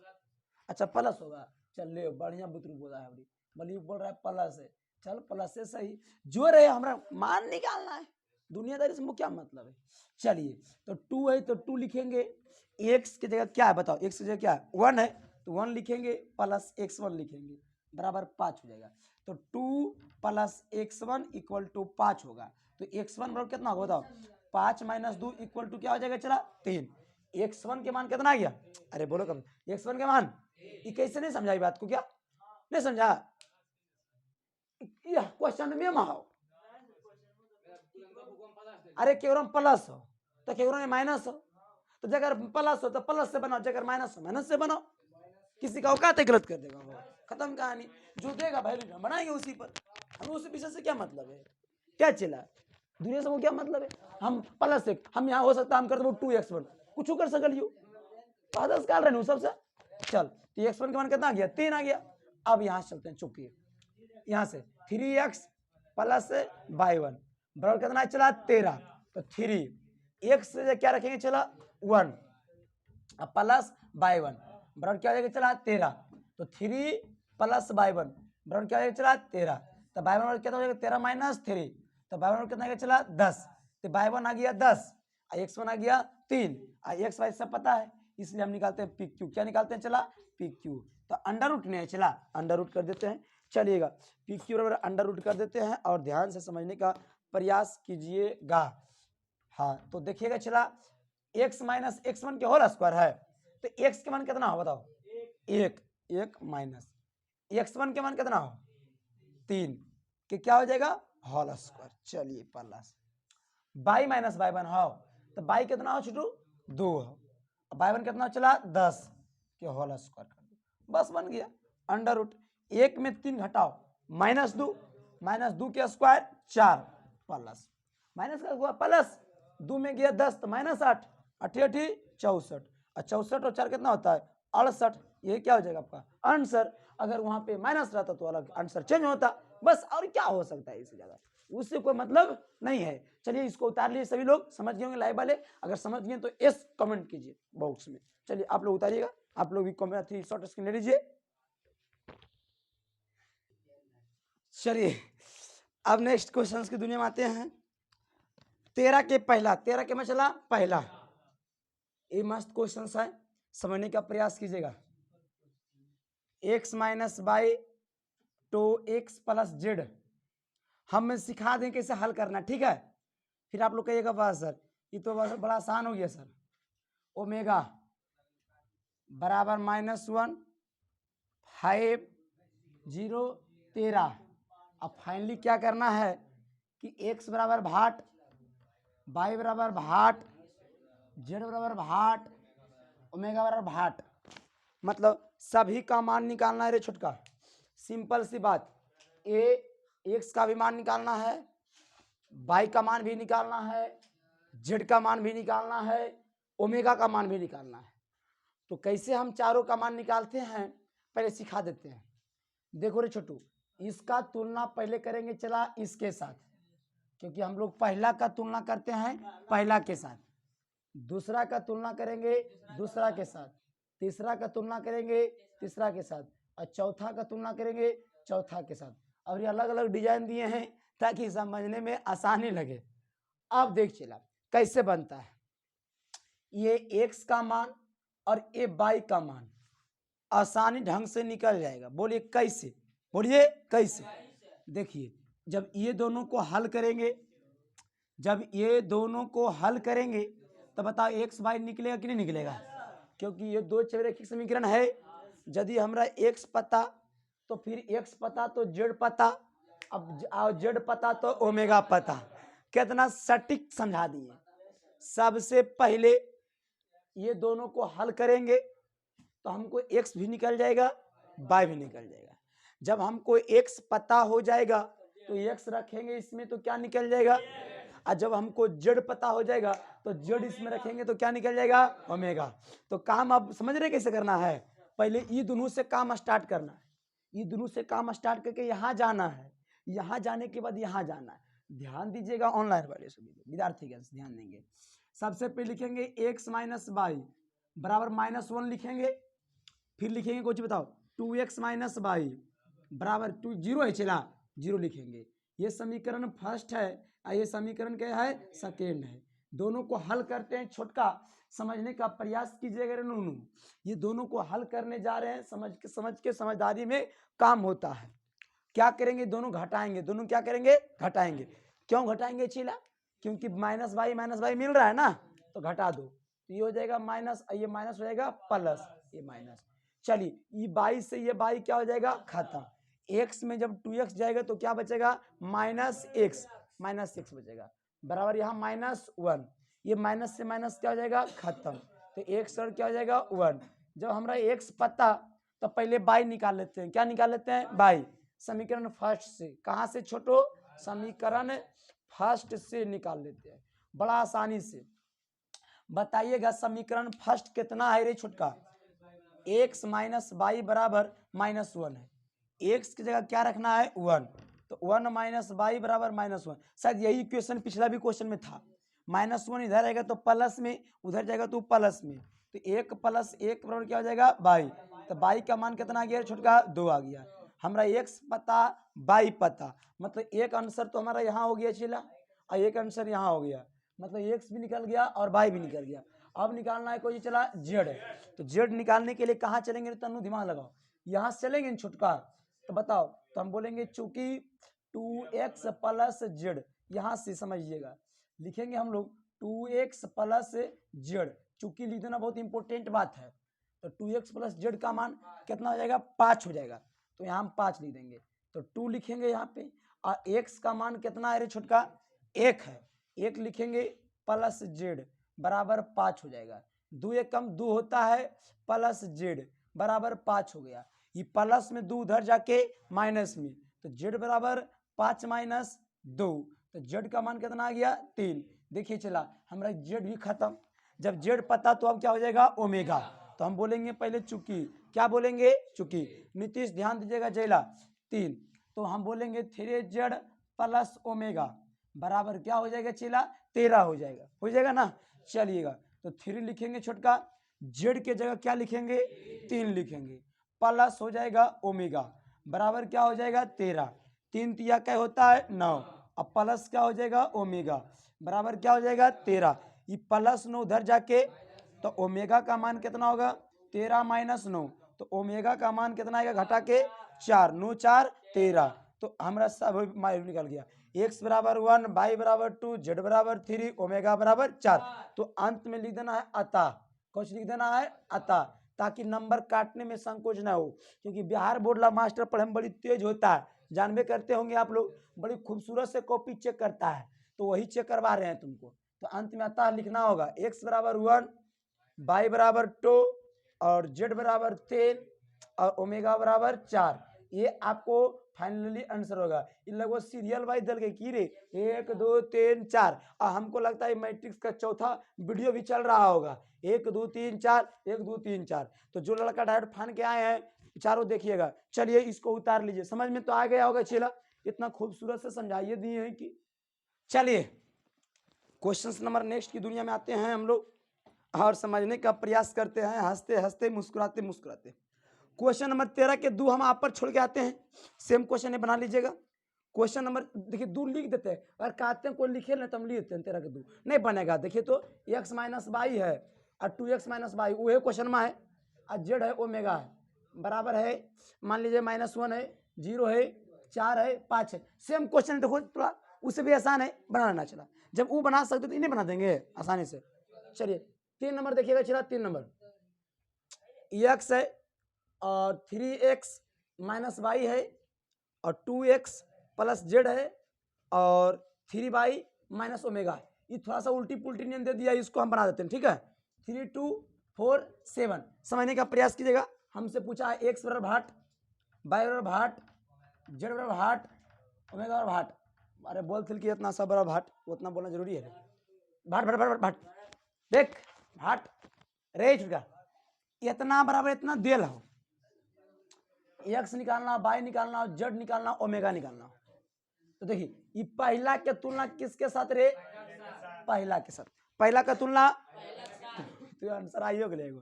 अच्छा प्लस होगा, चल ले बढ़िया बुतरू बोला है, बली बोल रहा है प्लस है, चल प्लस से सही। जो रहे हमारा मान निकालना है, दुनियादारी से क्या मतलब है। चलिए तो 2 है तो 2 लिखेंगे, x की जगह क्या है बताओ? x की जगह क्या है? 1 है तो 1 लिखेंगे, प्लस x1 लिखेंगे, बराबर 5 हो जाएगा। तो 2 प्लस x1 इक्वल टू 5 होगा। तो x1 बराबर कितना होगा बताओ? 5 माइनस 2 इक्वल टू क्या हो जाएगा? चला 3। x1 के मान कितना आ गया? अरे बोलो कब? x1 के मान, ये कैसे नहीं समझाई बात को? क्या नहीं समझा? क्वेश्चन में आओ, अरे केवरम प्लस हो तो केवरम में माइनस हो, तो जगह प्लस हो तो प्लस से बनाओ, जगह माइनस हो माइनस से बनाओ। किसी का औकात है गलत कर देगा वो, खत्म कहानी। जो देगा भाई बनाएंगे उसी पर, हमें उसी विषय से क्या मतलब है? क्या चला दुनिया से वो क्या मतलब है? हम प्लस एक, हम यहाँ हो सकता है हम कर दो 2x1, कुछ कर सकलियो आदर्श काल रहे सबसे। चल तो x1 के मान कितना आ गया? 3 आ गया। अब यहाँ से चलते हैं, चुप किए, यहाँ से 3x प्लस y1 बराबर कितना चला 13। तो 3 x से क्या रखेंगे चला 1 प्लस y1 बराबर क्या हो जाएगा चला 13। तो 3 प्लस y1 बराबर क्या हो जाएगा चला 13। तो y1 बराबर कितना हो जाएगा 13 माइनस 3। तो y1 बराबर कितना आ गया चला 10। तो y1 आ गया 10 और x1 आ गया 3 और x y सब पता है, इसलिए हम निकालते हैं PQ। क्या निकालते हैं चला PQ। तो अंडर रूट नहीं है चला अंडर रूट कर देते हैं। चलिएगा PQ बराबर अंडर रूट कर देते हैं और ध्यान से समझने का प्रयास कीजिएगा। हाँ तो देखिएगा चला x माइनस x1 के होल स्क्वायर है, तो x के मान कितना हो बताओ, एक माइनस x1 के मान कितना हो 3 कि क्या हो जाएगा होल स्क्वायर। चलिए प्लस y माइनस y1 हो, तो y कितना हो छोटू 2 हो, y1 कितना चला 10 के होल स्क्वायर कर दो, बस बन गया अंडर रूट। 1 में 3 घटाओ माइनस 2 के स्क्वायर 4 प्लस माइनस का हुआ प्लस 2 में गया 10 तो माइनस 8 अठी 64 और 64 और 4 कितना होता है 68। ये क्या हो जाएगा आपका आंसर। अगर वहां पे माइनस रहता तो अलग आंसर चेंज होता, बस और क्या हो सकता है इससे ज्यादा, उससे कोई मतलब नहीं है। चलिए इसको उतार लिए सभी लोग, समझ गए होंगे लाइव वाले, अगर समझ गए तो एस कमेंट कीजिए बॉक्स में। चलिए आप लोग उतारिएगा, आप लोग भी कमेंट शॉर्ट स्क्रीन ले लीजिए। चलिए अब नेक्स्ट क्वेश्चंस की दुनिया में आते हैं। 13 के में चला पहला, ये मस्त क्वेश्चन है, समझने का प्रयास कीजिएगा। x minus by two x plus Z हम सिखा दें कैसे हल करना, ठीक है। फिर आप लोग कहिएगा वाह सर ये तो बड़ा आसान हो गया सर। ओमेगा बराबर -1 5 0 13। अब फाइनली क्या करना है कि x बराबर भाट, y बराबर भाट, z बराबर भाट, ओमेगा बराबर भाट, मतलब सभी का मान निकालना है रे छोटका। सिंपल सी बात, x का भी मान निकालना है, y का मान भी निकालना है, z का मान भी निकालना है, ओमेगा का मान भी निकालना है। तो कैसे हम चारों का मान निकालते हैं पहले सिखा देते हैं। देखो रे छोटू, इसका तुलना पहले करेंगे चला इसके साथ, क्योंकि हम लोग पहला का तुलना करते हैं पहला के साथ, दूसरा का तुलना करेंगे दूसरा के साथ, तीसरा का तुलना करेंगे तीसरा के साथ, और चौथा का तुलना करेंगे चौथा के साथ। और ये अलग अलग डिजाइन दिए हैं ताकि समझने में आसानी लगे। अब देख चला कैसे बनता है, ये x का मान और ये y का मान आसानी ढंग से निकल जाएगा। बोलिए कैसे, बोलिए कैसे। देखिए जब ये दोनों को हल करेंगे, जब ये दोनों को हल करेंगे तो बताओ x y निकलेगा कि नहीं निकलेगा, क्योंकि ये दो चररेखिक समीकरण है। यदि हमरा x पता तो फिर x पता तो z पता, अब z पता तो ओमेगा पता। कितना सटीक समझा दिए। सबसे पहले ये दोनों को हल करेंगे तो हमको x भी निकल जाएगा y भी निकल जाएगा। जब हमको x पता हो जाएगा तो x रखेंगे इसमें तो क्या निकल जाएगा, और जब हमको z पता हो जाएगा तो z इसमें रखेंगे तो क्या निकल जाएगा ओमेगा। तो काम आप समझ रहे कैसे करना है, पहले ये दोनों से काम स्टार्ट करना है, ये दोनों से काम स्टार्ट करके यहाँ जाना है, यहाँ जाने के बाद यहाँ जाना है। ध्यान दीजिएगा ऑनलाइन वाले सभी विद्यार्थी ध्यान देंगे। सबसे पहले लिखेंगे x माइनस वाई बराबर -1 लिखेंगे, फिर लिखेंगे कुछ बताओ 2x माइनस वाई बराबर 0 है चला 0 लिखेंगे। ये समीकरण फर्स्ट है और ये समीकरण क्या है सेकेंड है। दोनों को हल करते हैं, छोटका समझने का प्रयास कीजिएगा नूनू। ये दोनों को हल करने जा रहे हैं, समझ के समझदारी में काम होता है। क्या करेंगे दोनों घटाएंगे, दोनों क्या करेंगे घटाएंगे। क्यों घटाएंगे चीला, क्योंकि माइनस वाई मिल रहा है ना, तो घटा दो, तो ये हो जाएगा माइनस, ये माइनस हो जाएगा प्लस, ये माइनस। चलिए ये बाई से ये बाई क्या हो जाएगा खत्म। x में जब 2x जाएगा तो क्या बचेगा -x बचेगा बराबर यहाँ -1, ये माइनस से माइनस क्या हो जाएगा खत्म, तो x और क्या हो जाएगा 1। जब हमारा x पता तो पहले बाई निकाल लेते हैं, क्या निकाल लेते हैं बाई। समीकरण फर्स्ट से, कहाँ से छोटो, समीकरण फर्स्ट से निकाल लेते हैं बड़ा आसानी से। बताइएगा समीकरण फर्स्ट कितना है रे छोटका, x माइनस वाई बराबर -1 है, x की जगह क्या रखना है 1, तो 1 माइनस बाई बराबर -1। शायद यही इक्वेशन पिछला भी क्वेश्चन में था। -1 इधर आएगा तो प्लस में, उधर जाएगा तो प्लस में, तो 1 + 1 बराबर क्या हो जाएगा बाई। तो बाई का मान कितना आ गया छोटका 2 आ गया। हमारा x पता बाई पता, मतलब एक आंसर तो हमारा यहाँ हो गया चिला और एक आंसर यहाँ हो गया, मतलब x भी निकल गया और बाई भी निकल गया। अब निकालना है कोई चला z, तो z निकालने के लिए कहाँ चलेंगे तनु दिमाग लगाओ, यहाँ से चलेंगे छुटका। तो बताओ, तो हम बोलेंगे चूंकि 2x + z, यहाँ से समझिएगा लिखेंगे हम लोग 2x + z, चूंकि लिख देना बहुत इंपॉर्टेंट बात है। तो 2x + z का मान कितना हो जाएगा 5 हो जाएगा, तो यहाँ हम 5 लिख देंगे। तो 2 लिखेंगे यहाँ पे, और x का मान कितना है रे छोटका 1 है, 1 लिखेंगे प्लस z बराबर 5 हो जाएगा। 2 1 कम 2 होता है, प्लस z बराबर 5 हो गया। ये प्लस में 2 उधर जाके माइनस में, तो z बराबर 5 - 2, तो z का मान कितना आ गया 3। देखिए चला हमारा z भी खत्म। जब z पता तो अब क्या हो जाएगा ओमेगा, तो हम बोलेंगे पहले चूंकि, क्या बोलेंगे चूंकि। नीतीश ध्यान दीजिएगा जैला 3, तो हम बोलेंगे 3z + ओमेगा बराबर क्या हो जाएगा चेला 13 हो जाएगा ना। चलिएगा तो 3 लिखेंगे छोटका, z के जगह क्या लिखेंगे 3 लिखेंगे, प्लस हो जाएगा ओमेगा बराबर क्या हो जाएगा 13। 3 तिया क्या होता है 9, अब प्लस क्या हो जाएगा ओमेगा बराबर क्या हो जाएगा 13। ये प्लस 9 उधर जाके, तो ओमेगा का मान कितना होगा 13 - 9, तो ओमेगा का मान कितना आएगा घटा के 4, 9 4 13, तो हमारा सब माइल निकल गया। x बराबर 1, y बराबर 2, z बराबर 3, ओमेगा बराबर 4। तो अंत में लिख देना है अतः, कुछ लिख देना है अतः, ताकि नंबर काटने में संकोच ना हो, क्योंकि बिहार बोर्ड ला मास्टर पढ़े में बड़ी तेज होता है, जानबे करते होंगे आप लोग, बड़ी खूबसूरत से कॉपी चेक करता है, तो वही चेक करवा रहे हैं तुमको। तो अंत में अतः लिखना होगा x बराबर 1, y बराबर 2 और z बराबर 3 और ओमेगा बराबर 4। ये आपको फाइनली आंसर होगा। इन लोगों सीरियल वाइज दल के की रे 1 2 3 4, और हमको लगता है मैट्रिक्स का चौथा वीडियो भी चल रहा होगा 1 2 3 4 1 2 3 4। तो जो लड़का डायरेक्ट फान के आए हैं चारों देखिएगा। चलिए इसको उतार लीजिए, समझ में तो आ गया होगा चेला, इतना खूबसूरत से समझाइए दिए हैं कि। चलिए क्वेश्चन नंबर नेक्स्ट की दुनिया में आते हैं हम लोग और समझने का प्रयास करते हैं, हंसते हंसते मुस्कुराते मुस्कुराते। क्वेश्चन नंबर 13 के 2 हम आप पर छोड़ के आते हैं, सेम क्वेश्चन है बना लीजिएगा। क्वेश्चन नंबर देखिए 2 लिख देते हैं, अगर कहते हैं कोई लिखे ना तो हम लिख देते हैं 13 के 2 नहीं बनेगा। देखिए तो x - y है और 2x - y वो क्वेश्चन में है, और z है ओमेगा है बराबर है, मान लीजिए -1 है, 0 है, 4 है, 5 है। सेम क्वेश्चन देखो थोड़ा उससे भी आसान है बनाना। चला जब वो बना सकते तो इन्हें बना देंगे आसानी से। चलिए 3 नंबर देखिएगा, चला 3 नंबर x है और 3x - y है और 2x + z है और 3y - ओमेगा। ये थोड़ा सा उल्टी पुल्टी नियम दे दिया, इसको हम बना देते हैं, ठीक है। 3 2 4 7 समझने का प्रयास कीजिएगा। हमसे पूछा है x बराबर भाट, y बराबर भाट, z बराबर भाट, ओमेगा बराबर भाट। अरे बोल थिल कि इतना सब बड़ा भाट, उतना बोलना जरूरी है। भाट भाट भाट भाट देख भाट रे छुटका, इतना बराबर इतना देल हो, x निकालना, y निकालना, z निकालना, ओमेगा निकालना। तो देखिए ये पहला के तुलना किसके साथ रे, पहला के साथ, पहला का तुलना तो आंसर आइयो के लेगो।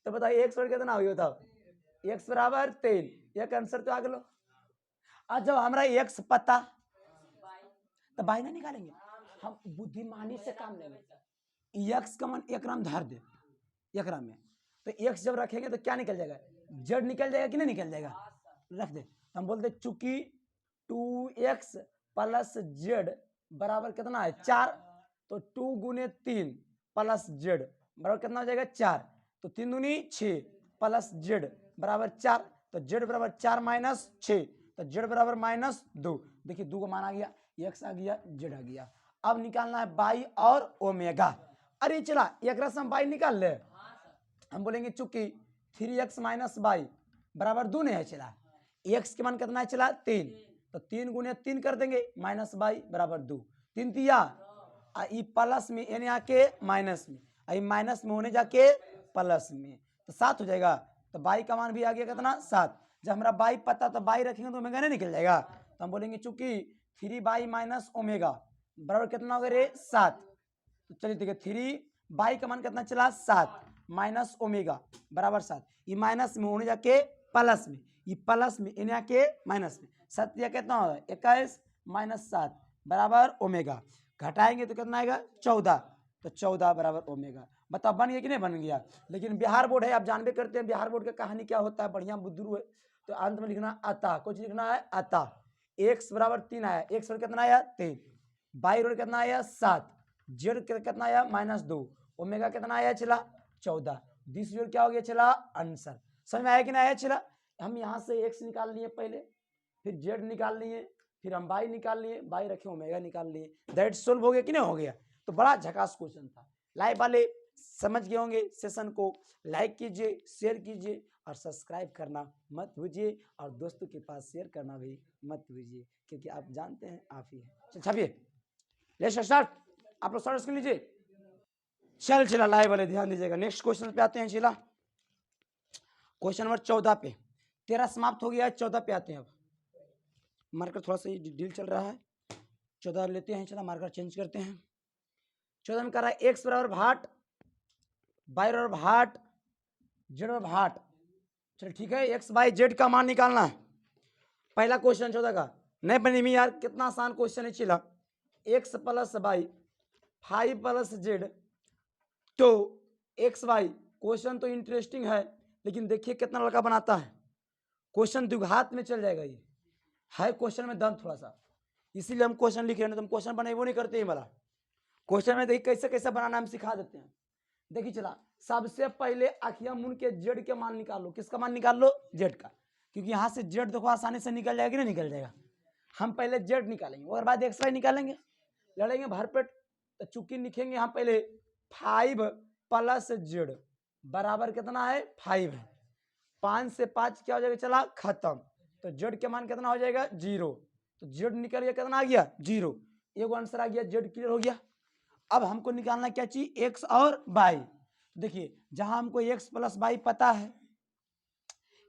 तो बताइए x कितना हो बताओ, x बराबर 3, एक आंसर तो आगे लो। आज जब हमारा x पता तो y ना निकालेंगे, हम बुद्धिमानी से काम लेंगे। x का मान एक राम धर दे एकरा में, तो x जब रखेंगे तो क्या निकल जाएगा, z निकल जाएगा कि नहीं निकल जाएगा, रख दे। तो हम बोलते चूंकि 2x + z बराबर कितना है 4, तो 2 × 3 + z बराबर कितना हो जाएगा 4, तो 3 दूनी 6 + z बराबर 4, तो z बराबर 4 - 6, तो z बराबर -2। देखिए 2 का मान आ गया, x आ गया, z आ गया। अब निकालना है y और ओमेगा। अरे चला एक रसम y निकाल ले, हम बोलेंगे चूंकि 3x - y बराबर 2 नहीं है, चला x के मान कितना है चला 3, तो 3 × 3 कर देंगे -y बराबर 2, 3 तिया प्लस में यानी आके माइनस में, आई माइनस में होने जाके प्लस में, तो 7 हो जाएगा। तो y का मान भी आ गया कितना 7। जब हमारा y पता तो y रखेंगे तो ओमेगा नहीं निकल जाएगा, तो हम बोलेंगे चूंकि 3 माइनस ओमेगा बराबर कितना हो गया रे 7। तो चलिए ठीक है 3 का मान कितना चला 7 माइनस ओमेगा बराबर 7। ये माइनस में होने जाके प्लस में, ये प्लस में इन्हें आके माइनस में, 7 या कितना होगा 21 माइनस 7 बराबर ओमेगा। घटाएंगे तो कितना आएगा 14, तो 14 बराबर ओमेगा। बताओ बन गया कि नहीं बन गया। लेकिन बिहार बोर्ड है, आप जानबे करते हैं बिहार बोर्ड का कहानी क्या होता है, बढ़िया बुद्धरू है। तो अंत में लिखना अतः, कुछ लिखना है अतः x बराबर 3 आया, x बराबर कितना आया 3, बाई बराबर कितना आया 7, जेड कितना आया -2, ओमेगा कितना आया चला 14। दिस जोड़ क्या हो गया चला आंसर। समझ में आया कि नहीं आया चला। हम यहाँ से x निकाल लिए पहले, फिर जेड निकाल लिए, फिर हम बाई निकाल लिए, बाई रखे ओमेगा निकाल लिए, दैट सोल्व हो गया कि नहीं हो गया। तो बड़ा झकास क्वेश्चन था। लाइव वाले समझ गए होंगे सेशन को, लाइक कीजिए, शेयर कीजिए और सब्सक्राइब करना मत भूलिए, और दोस्तों के पास शेयर करना भी मत भूलिए, क्योंकि आप जानते हैं आप ही हैं। छापिए लेट्स स्टार्ट, आप लोग सर्च कर लीजिए। चल चला लाइव वाले ध्यान दीजिएगा। नेक्स्ट क्वेश्चन पे आते हैं। चला क्वेश्चन नंबर 14 पे, 13 समाप्त हो गया, 14 पे आते हैं। अब मार्कर थोड़ा सा डील चल रहा है, 14 लेते हैं। चला मार्कर चेंज करते हैं। 14 में कर रहा है x बराबर भाट, बाई बराबर भाट, जेड बराबर भाट। चल ठीक है, एक्स बाई जेड का मान निकालना है। पहला क्वेश्चन 14 का नहीं बनी मी यार, कितना आसान क्वेश्चन है। चिला x plus by 5 plus Z, तो एक्स वाई क्वेश्चन तो इंटरेस्टिंग है, लेकिन देखिए कितना लड़का बनाता है। क्वेश्चन द्विघात में चल जाएगा, ये है क्वेश्चन में दम थोड़ा सा, इसीलिए हम क्वेश्चन लिख रहे हैं। तो हम क्वेश्चन बने वो नहीं करते हैं वाला क्वेश्चन में। देखिए कैसे कैसे बनाना हम सिखा देते हैं। देखिए चला सबसे पहले आखिया मुन के जेड के मान निकालो। किसका मान निकाल लो जेड का, क्योंकि यहाँ से जेड देखो आसानी से निकल जाएगा, नहीं निकल जाएगा। हम पहले जेड निकालेंगे, और बाद एक्स वाई निकालेंगे, लड़ेंगे भरपेट। तो चूंकि लिखेंगे यहाँ पहले 5 प्लस जेड बराबर कितना है 5 है, 5 से 5 क्या हो जाएगा चला खत्म। तो जेड के मान कितना हो जाएगा 0, तो जेड निकल गया कितना आ गया 0, एक आंसर आ गया, जेड क्लियर हो गया। अब हमको निकालना क्या चाहिए एक्स और बाई। देखिए जहां हमको एक्स प्लस बाई पता है,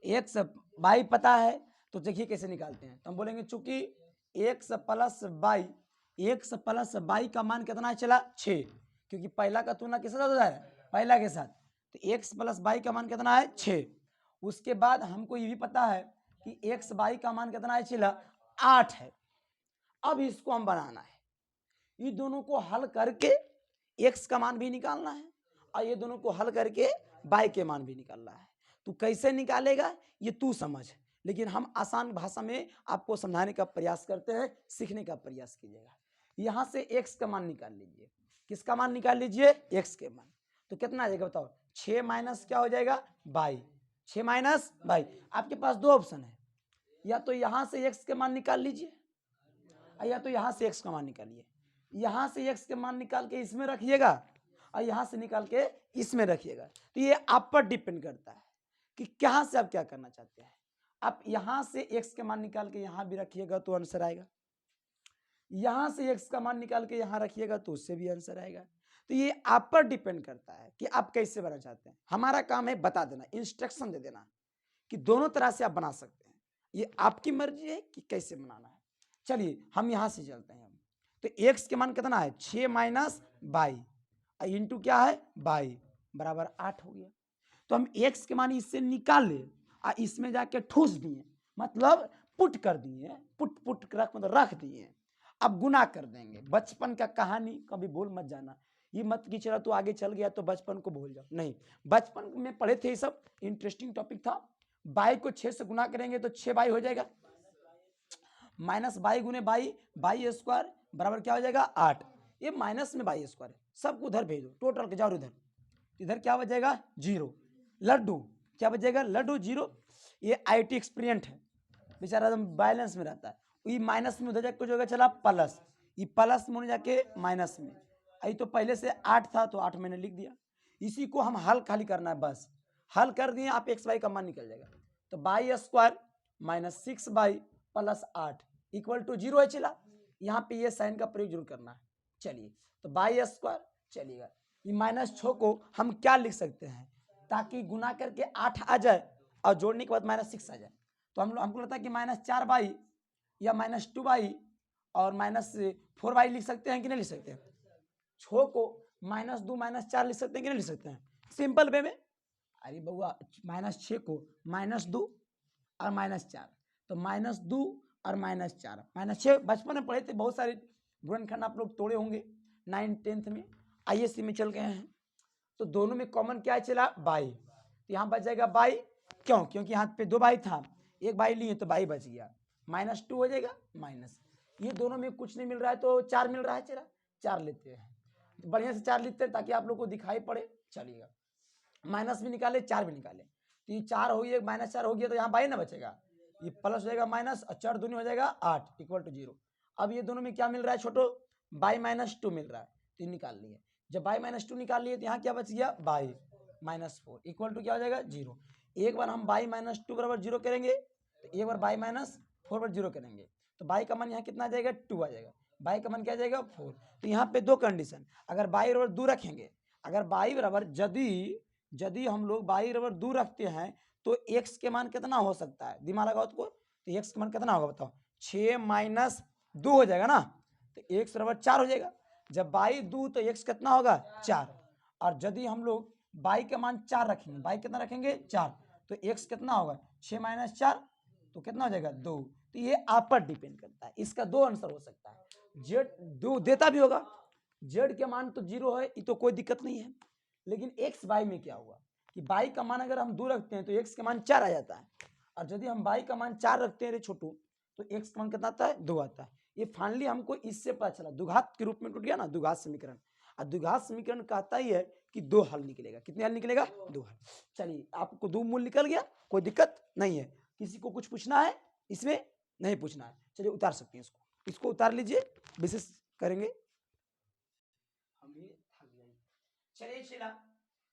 एक्स बाई पता है, तो देखिए कैसे निकालते हैं। तो हम बोलेंगे चूंकि एक्स प्लस बाई का मान कितना चला 6, क्योंकि पहला का तुलना किसके साथ होता है पहला के साथ। तो एक्स प्लस बाई का मान कितना है 6। उसके बाद हमको ये भी पता है कि एक्स बाई का मान कितना है चला 8 है। अब इसको हम बनाना है, ये दोनों को हल करके एक्स का मान भी निकालना है, और ये दोनों को हल करके बाई के मान भी निकालना है। तू कैसे निकालेगा ये तू समझ, लेकिन हम आसान भाषा में आपको समझाने का प्रयास करते हैं, सीखने का प्रयास कीजिएगा। यहां से एक्स का मान निकाल लीजिए। किसका मान निकाल लीजिए एक्स के मान। तो कितना आ जाएगा बताओ 6 माइनस क्या हो जाएगा बाई, 6 माइनस बाई। आपके पास दो ऑप्शन है, या तो यहां से एक्स के मान निकाल लीजिए, या तो यहां से एक्स का मान निकालिए। यहां से एक्स के मान निकाल के इसमें रखिएगा, और यहां से निकाल के इसमें रखिएगा। तो ये आप पर डिपेंड करता है कि कहां से आप क्या करना चाहते हैं। आप यहां से एक्स के मान निकाल के यहां भी रखिएगा तो आंसर आएगा, यहां से एक्स का मान निकाल के यहां रखिएगा तो उससे भी आंसर आएगा। तो ये आप पर डिपेंड करता है कि आप कैसे बनाना चाहते हैं। हमारा काम है बता देना, इंस्ट्रक्शन दे देना कि दोनों तरह से आप बना सकते हैं। ये आपकी मर्जी है कि कैसे बनाना है। चलिए हम यहां से चलते हैं। तो एक्स के मान कितना है 6 माइनस बाई, इंटू क्या है बाई बराबर 8 हो गया। तो हम एक्स के मान इससे निकाल ले और इसमें जाके ठूस दिए, मतलब पुट कर दिए, पुट रख मतलब रख दिए। अब गुना कर देंगे। बचपन का कहानी कभी भूल मत जाना, ये मत कि चला तू आगे चल गया तो बचपन को भूल जाओ, नहीं। बचपन में पढ़े थे, ये सब इंटरेस्टिंग टॉपिक था। बाई को 6 से गुना करेंगे तो 6 बाई हो जाएगा, माइनस बाई गुने बाई, बाई स्क्वायर बराबर क्या हो जाएगा 8। ये माइनस में बाई स्क्वायर है, सबको उधर भेजो, टोटल के जाओ उधर, इधर क्या बचेगा 0। लड्डू क्या बचेगा लड्डू 0। ये IT एक्सपीरियंट है बेचारा, एकदम बैलेंस में रहता है। ये माइनस में उधर जाके कुछ होगा चला प्लस, ये प्लस में जाके माइनस में। ये तो पहले से 8 था तो 8 मैंने लिख दिया। इसी को हम हल खाली करना है, बस हल कर दिए आप एक्स वाई का मान निकल जाएगा। तो y square minus 6 y plus 8 equal to 0 है। चला यहाँ पे ये साइन का प्रयोग जरूर करना है। चलिए तो बाई स्क्वायर, चलिएगा ये -6 को हम क्या लिख सकते हैं ताकि गुना करके 8 आ जाए और जोड़ने के बाद -6 आ जाए। तो हमको लगता है कि -4 बाई या -2y और -4y लिख सकते हैं कि नहीं लिख सकते हैं? 6 को -2 -4 लिख सकते हैं कि नहीं लिख सकते हैं? सिंपल वे में। अरे बउआ -6 को -2 और -4, तो -2 और -4 -6 बचपन में पढ़े थे, बहुत सारे गुणनखंड आप लोग तोड़े होंगे 9th 10th में, ISC में चल गए हैं। तो दोनों में कॉमन क्या चला? बाई। तो यहाँ बच जाएगा बाई, क्यों? क्योंकि यहाँ पे 2 बाई था, एक बाई लिए तो बाई बच गया, -2 हो जाएगा माइनस, ये दोनों में कुछ नहीं मिल रहा है तो 4 मिल रहा है, चला 4 लेते हैं, तो बढ़िया से 4 लिखते हैं ताकि आप लोग को दिखाई पड़े। चलिएगा, माइनस भी निकाले 4 भी निकाले, तो ये 4 हो गया, -4 हो गया, तो यहाँ बाई ना बचेगा, ये प्लस हो जाएगा माइनस, और 4 दूनी हो जाएगा 8 इक्वल टू 0। अब ये दोनों में क्या मिल रहा है छोटो? बाई -2 मिल रहा है, तो ये निकाल लिए। जब बाई -2 निकाल लिए तो यहाँ क्या बच गया? बाई -4 इक्वल टू क्या हो जाएगा? 0। एक बार हम बाई -2 बराबर 0 करेंगे, तो एक बार बाई -4 बराबर 0 करेंगे, तो बाई का मान यहाँ कितना आ जाएगा? 2 आ जाएगा, बाई का मान क्या आ जाएगा? 4। तो यहाँ पे दो कंडीशन, अगर बाई बराबर 2 रखेंगे, अगर बाई बराबर यदि हम लोग बाई बराबर 2 रखते हैं तो x के मान कितना हो सकता है? दिमाग लगाओ तो x के मान कितना होगा बताओ? 6 - 2 हो जाएगा ना, तो x बराबर 4 हो जाएगा। जब बाई 2 तो x कितना होगा? 4। और यदि हम लोग बाई का मान 4 रखेंगे, बाई कितना रखेंगे? 4, तो x कितना होगा? 6 - 4 तो कितना हो जाएगा? 2। तो ये आप पर डिपेंड करता है, इसका दो आंसर हो सकता है, जेड 2 देता भी होगा, जेड के मान तो 0 है, ये तो कोई दिक्कत नहीं है, लेकिन x बाई में क्या हुआ कि बाई का मान अगर हम 2 रखते हैं तो x का मान 4 आ जाता है, और यदि हम बाई का मान 4 रखते हैं रे छोटू, तो x का मान कितना आता है? 2 आता है। ये फाइनली हमको इससे पता चला, द्विघात के रूप में टूट गया ना द्विघात समीकरण, और द्विघात समीकरण कहता ही है कि 2 हल निकलेगा। कितने हल निकलेगा? 2 हल। चलिए, आपको 2 मूल निकल गया, कोई दिक्कत नहीं है। किसी को कुछ पूछना है इसमें? नहीं पूछना है, चलिए उतार सकते हैं इसको उतार लीजिए, विशेष करेंगे। चलिए चला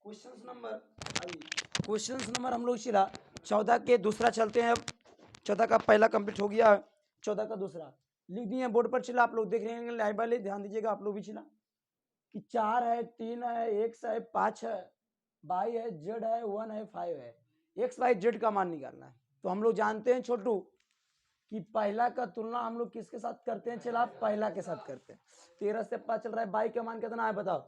क्वेश्चन नंबर हम लोग चला 14 के दूसरा चलते हैं। अब 14 का पहला कंप्लीट हो गया, 14 का दूसरा लिख दिए बोर्ड पर। चला आप लोग देख रहे हैं लाइव वाले, ध्यान दीजिएगा आप लोग भी। चला कि 4 है, 3 है, x है, 5 है, y है, z है, 1 है, 5 है, x y z का मान निकालना है। तो हम लोग जानते हैं छोटू कि पहला का तुलना हम लोग किसके साथ करते हैं? चला पहला के साथ करते हैं। 13 से पता चल रहा है बाई का मान कितना है बताओ?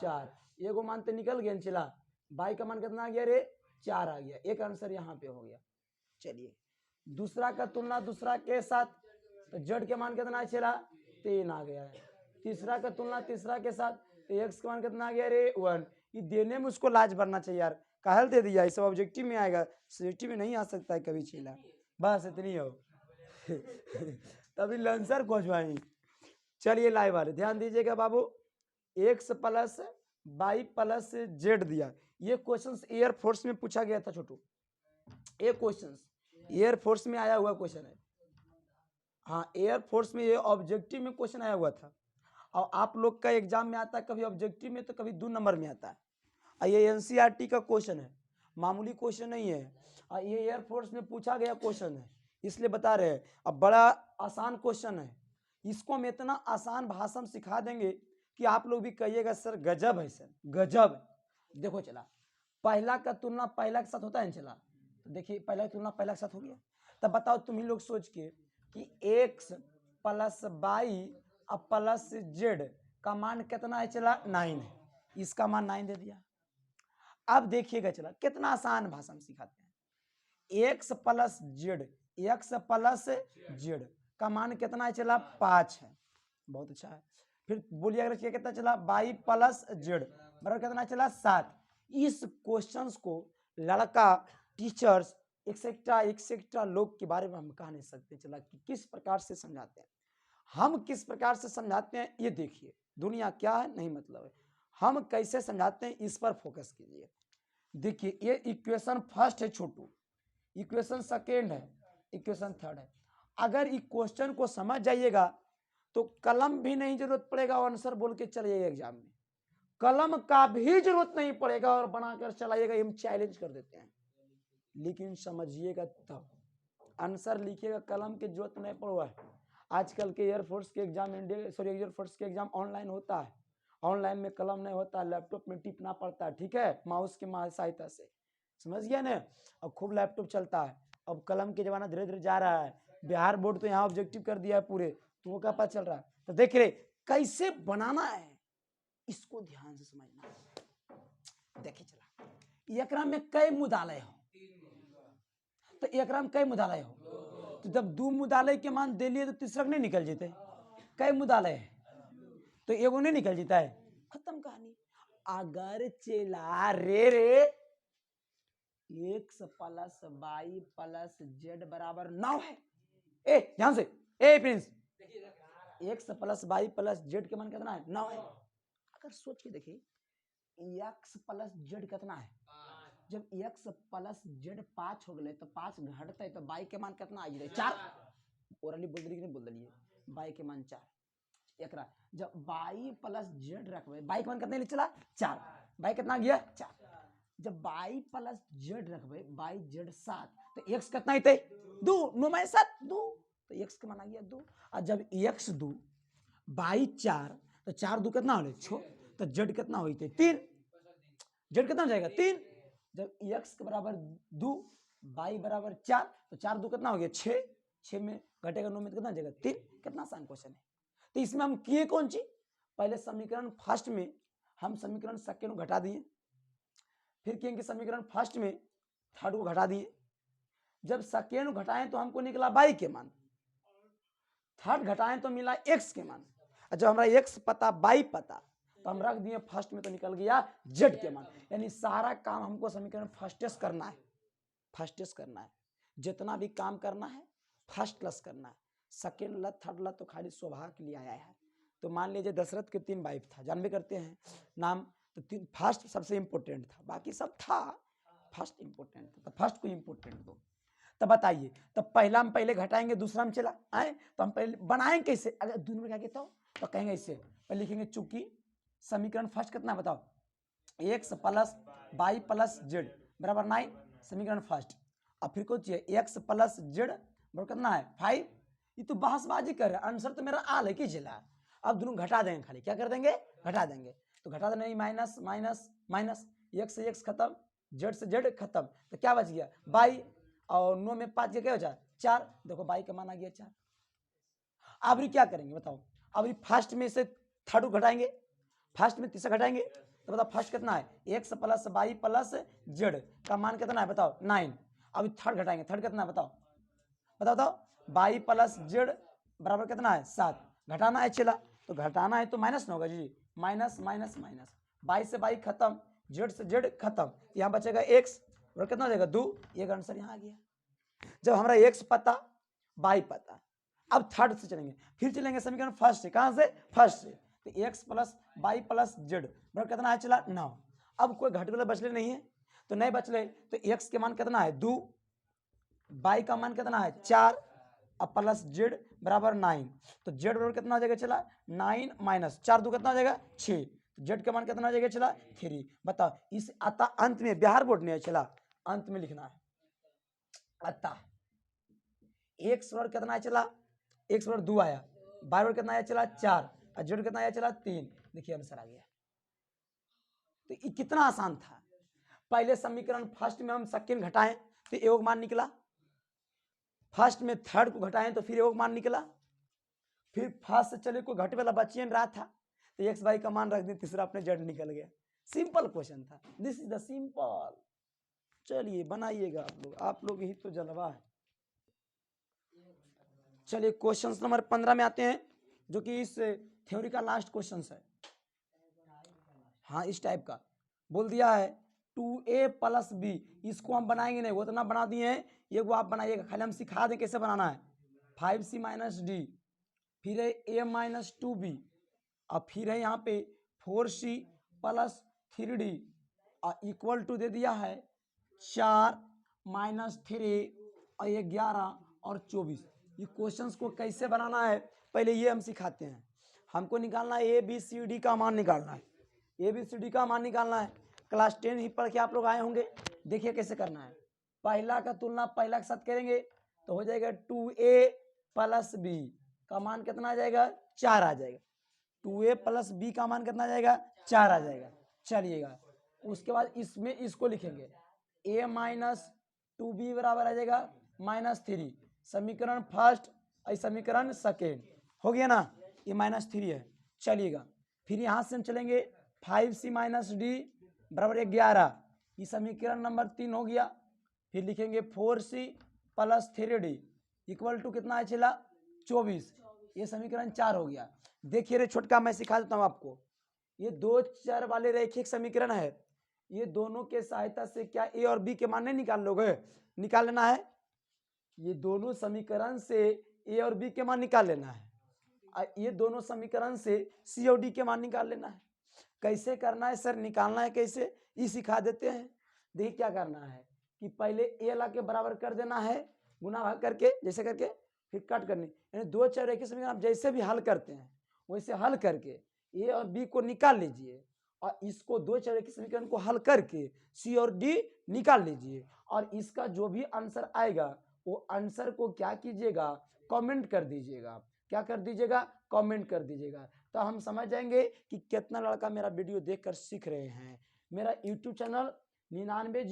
4। एगो मान तो निकल गया। चला बाई का मान कितना आ गया रे? 4 आ गया, एक आंसर यहाँ पे हो गया। चलिए, दूसरा का तुलना दूसरा के साथ, तो जेड के मान कितना है? चला 3 आ गया है। तीसरा का तुलना तीसरा के साथ, तो एक्स का मान कितना आ गया रे? 1। ये देने में उसको लाज भरना चाहिए यार, काहल दे दिया, सब ऑब्जेक्टिव में आएगा, सब्जेक्टिव में नहीं आ सकता है कभी। चला बस इतनी हो तभी लांसर खोजवाई। चलिए लाइव वाले ध्यान दीजिएगा बाबू, X plus Y plus Z दिया। ये क्वेश्चंस एयरफोर्स में पूछा गया था छोटू, ये क्वेश्चंस एयरफोर्स में आया हुआ क्वेश्चन है। हाँ, एयरफोर्स में ये ऑब्जेक्टिव में क्वेश्चन आया हुआ था, और आप लोग का एग्जाम में आता है कभी ऑब्जेक्टिव में तो कभी 2 नंबर में आता है। ये एनसीईआरटी का क्वेश्चन है, मामूली क्वेश्चन नहीं है, और ये एयरफोर्स में पूछा गया क्वेश्चन है, इसलिए बता रहे हैं। अब बड़ा आसान क्वेश्चन है, इसको हम इतना आसान भाषा में सिखा देंगे कि आप लोग भी कहिएगा सर गजब है, सर गजब। देखो चला, पहला का तुलना पहला के साथ होता है। चला तो देखिए, पहला की तुलना पहला के साथ हो गया। तब बताओ तुम ही लोग सोच के कि एक्स प्लस बाई और प्लस जेड का मान कितना है? चला 9 है, इसका मान 9 दे दिया। अब देखिएगा, चला कितना आसान भाषा में सिखाते हैं। एक्स प्लस जेड का मान कितना है? चला 5 है, बहुत अच्छा है। फिर बोलिए अगर कितना चला? बाई प्लस जेड बराबर कितना चला? 7। इस क्वेश्चंस को लड़का, टीचर्स, एक्सेट्रा लोग के बारे में हम कह नहीं सकते। चला कि किस प्रकार से समझाते हैं, हम किस प्रकार से समझाते हैं, ये देखिए दुनिया क्या है नहीं मतलब है, हम कैसे समझाते हैं इस पर फोकस कीजिए। देखिए, ये इक्वेशन फर्स्ट है छोटू, इक्वेशन सेकेंड है, इक्वेशन थर्ड है। अगर इस क्वेश्चन को समझ जाइएगा तो कलम भी नहीं जरूरत पड़ेगा, आंसर बोल के चलिएगा एग्जाम में, कलम का भी जरूरत नहीं पड़ेगा और बनाकर चलाइएगा, हम चैलेंज कर देते हैं। लेकिन समझिएगा तब आंसर लिखिएगा, कलम की जरूरत नहीं पड़वा है। आजकल के एयरफोर्स के एग्जाम, एयरफोर्स के एग्जाम ऑनलाइन होता है, ऑनलाइन में कलम नहीं होता, लैपटॉप में टिपना पड़ता है, ठीक है, माउस की सहायता से, समझ गया ना। अब खूब लैपटॉप चलता है, अब कलम के जमाना धीरे धीरे जा रहा है, बिहार बोर्ड तो यहाँ ऑब्जेक्टिव कर दिया है पूरे, तुमको क्या पता चल रहा है? तो देख रहे कैसे बनाना है, इसको ध्यान से समझना। देखिए चला एकरा में कई मुदालय हो, तो एकरा में कई मुदालय हो, तो जब दो मुदालय के मान दे लिए तो तीसरा नहीं निकल जेते, कई मुदालय है तो एगो नहीं निकल जीता है, खत्म कहानी। अगर चला रे X plus Y plus Z बराबर 9 है, ए ध्यान से, ए Prince, X plus Y plus Z के मान कितना है? 9 है। अगर सोच के देखिए एक्स प्लस जेड कितना है, जब एक्स प्लस जेड 5 हो गए तो 5 घटते तो वाई के मान कितना आ जाए? 4। ओरली बोल रही बोल दिए वाई के मान 4। एकरा जब वाई प्लस जेड रखबे, वाई के मान कितने चला? 4। वाई कितना गया? 4। जब वाई प्लस जेड रखबे, वाई जेड 7, तो एक्स कितना होते? 2। 9 में 7 2, तो एक्स का मान आ गया 2। और जब एक्स 2 वाई 4, तो 4 2 कितना हो 6, तो जेड कितना होते? 3। जेड कितना हो जाएगा? 3। जब एक्स के बराबर 2 वाई बराबर 4, तो 4 2 कितना हो गया? 6। 6 में घटेगा 9 में कितना हो जाएगा? 3। कितना आसान क्वेश्चन है। तो इसमें हम किए कौन सी? पहले समीकरण फर्स्ट में हम समीकरण सेकेंड को घटा दिए, फिर किए समीकरण फर्स्ट में थर्ड को घटा दिए। जब सेकेंड को घटाएं तो हमको निकला वाई के मान, थर्ड घटाएं तो मिला एक्स के मान। जब हमारा एक्स पता वाई पता तो हम रख दिए फर्स्ट में, तो निकल गया जेड के मान। यानी सारा काम हमको समीकरण फर्स्टेस करना है, फर्स्टेस करना है। जितना भी काम करना है फर्स्ट क्लास करना है। सेकेंड ला थर्ड ला तो खाली स्वभाव के लिए आया है। तो मान लीजिए दशरथ के 3 वाइफ था, जानबे करते हैं नाम, तो फर्स्ट सबसे इंपॉर्टेंट था, बाकी सब था, फर्स्ट इंपॉर्टेंट था, तो फर्स्ट को इंपॉर्टेंट दो। तब बताइए, तब पहला हम पहले घटाएंगे, दूसरा हम चला आए, तो हम पहले बनाएंगे कैसे? अगर दोनों में क्या कहता हो तो कहेंगे ऐसे, पहले लिखेंगे चूंकि समीकरण फर्स्ट कितना बताओ? X plus Y plus Z बराबर 9, समीकरण फर्स्ट। अब फिर कुछ एक्स प्लस जेड बराबर कितना है? 5। ये तो बहसबाजी कर रहा है, आंसर तो मेरा आल है कि जिला। अब दोनों घटा देंगे, खाली क्या कर देंगे? घटा देंगे। तो घटा देना, माइनस माइनस माइनस, एक्स से एक्स खत्म, जेड से जेड खत्म, तो क्या बच गया? बाई, और 9 में 5 क्या हो जाए? 4। देखो बाई का मान आ गया 4। अब क्या करेंगे बताओ? अब फर्स्ट में से थर्ड को घटाएंगे, फर्स्ट में तीसरा घटाएंगे, तो बताओ फर्स्ट कितना है? X plus Y plus z का मान कितना है बताओ? 9। अभी थर्ड घटाएंगे, थर्ड कितना है बताओ? बताओ बताओ, वाई प्लस जेड बराबर कितना है? 7। घटाना है चला, तो घटाना है तो माइनस ना होगा जी, माइनस माइनस माइनस, वाई से वाई खत्म, जेड से जेड खत्म, यहाँ बचेगा एक्स और कितना हो जाएगा? 2। एक आंसर यहाँ आ गया। जब हमारा एक्स पता वाई पता, अब थर्ड से चलेंगे, फिर चलेंगे समीकरण फर्स्ट से। कहां से? फर्स्ट से। तो x plus Y plus Z बराबर कितना है चला? 9। अब कोई घट वाला बचले नहीं है, तो नहीं बचले, तो एक्स के मान कितना है? 2, वाई का मान कितना है? 4, अब प्लस जेड बराबर 9, तो जेड बराबर कितना हो जाएगा चला? 9 माइनस 4 2 कितना हो जाएगा? 6। तो जेड का मान कितना हो जाएगा चला? 3। बताओ इस अतः अंत में बिहार बोर्ड ने चला अंत में लिखना है अतः एक्स बराबर कितना है चला? एक्स बराबर 2 आया, वाई बराबर कितना आया चला? 4, और जेड कितना आया चला? 3। देखिए आंसर आ गया। तो ये कितना आसान था। पहले समीकरण फर्स्ट में हम सेकंड घटाएं तो एक मान निकला, फर्स्ट में थर्ड को घटाएं तो फिर एक मान निकला, फिर फर्स्ट से चले कोई घटे वाला बचिए रहा था तो एक्स वाई का मान रख दिया, तीसरा अपने जेड निकल गया। सिंपल क्वेश्चन था, दिस इज द सिंपल। चलिए बनाइएगा आप लोग ही तो जलवा है। चलिए क्वेश्चन नंबर 15 में आते हैं, जो कि इस थ्योरी का लास्ट क्वेश्चन है। हाँ इस टाइप का बोल दिया है 2a प्लस बी, इसको हम बनाएंगे नहीं, वो इतना बना दिए हैं, ये वो आप बनाइएगा, खाली हम सिखा दें कैसे बनाना है। 5c माइनस डी, फिर है a माइनस 2b, और फिर है यहाँ पे 4c प्लस 3d, और इक्वल टू दे दिया है 4 माइनस 3 और 11 और 24। ये क्वेश्चंस को कैसे बनाना है पहले ये हम सिखाते हैं। हमको निकालना है ए बी सी डी का मान निकालना है, ए बी सी डी का मान निकालना है। क्लास 10 ही पढ़ के आप लोग आए होंगे, देखिए कैसे करना है। पहला का तुलना पहला के साथ करेंगे तो हो जाएगा 2a प्लस बी का मान कितना आ जाएगा? 4 आ जाएगा। 2a प्लस बी का मान कितना आ जाएगा? 4 आ जाएगा। चलिएगा उसके बाद इसमें इसको लिखेंगे a माइनस 2b बराबर आ जाएगा माइनस 3, समीकरण फर्स्ट, समीकरण सेकेंड हो गया ना, ये -3 है। चलिएगा फिर यहाँ से हम चलेंगे 5c - d बराबर 11, ये समीकरण नंबर 3 हो गया। फिर लिखेंगे 4c + 3d इक्वल टू कितना है चला 24, ये समीकरण 4 हो गया। देखिए रे छोटका, मैं सिखा देता हूँ आपको, ये 2 चर वाले रैखिक समीकरण है, ये दोनों के सहायता से क्या ए और बी के मान नहीं निकाल लोगे, निकाल लेना है। ये दोनों समीकरण से ए और बी के मान निकाल लेना है, और ये दोनों समीकरण से सी और डी के मान निकाल लेना है। कैसे करना है सर, निकालना है कैसे, ये सिखा देते हैं। देखिए क्या करना है कि पहले ए ला के बराबर कर देना है, गुना भाग करके जैसे करके, फिर कट करनी, यानी 2 चर रैखिक समीकरण आप जैसे भी हल करते हैं वैसे हल करके ए और बी को निकाल लीजिए, और इसको 2 चर रैखिक समीकरण को हल करके सी और डी निकाल लीजिए, और इसका जो भी आंसर आएगा वो आंसर को क्या कीजिएगा, कमेंट कर दीजिएगा। क्या कर दीजिएगा, कमेंट कर दीजिएगा, तो हम समझ जाएंगे कि कितना लड़का मेरा वीडियो देखकर सीख रहे हैं। मेरा यूट्यूब चैनल 99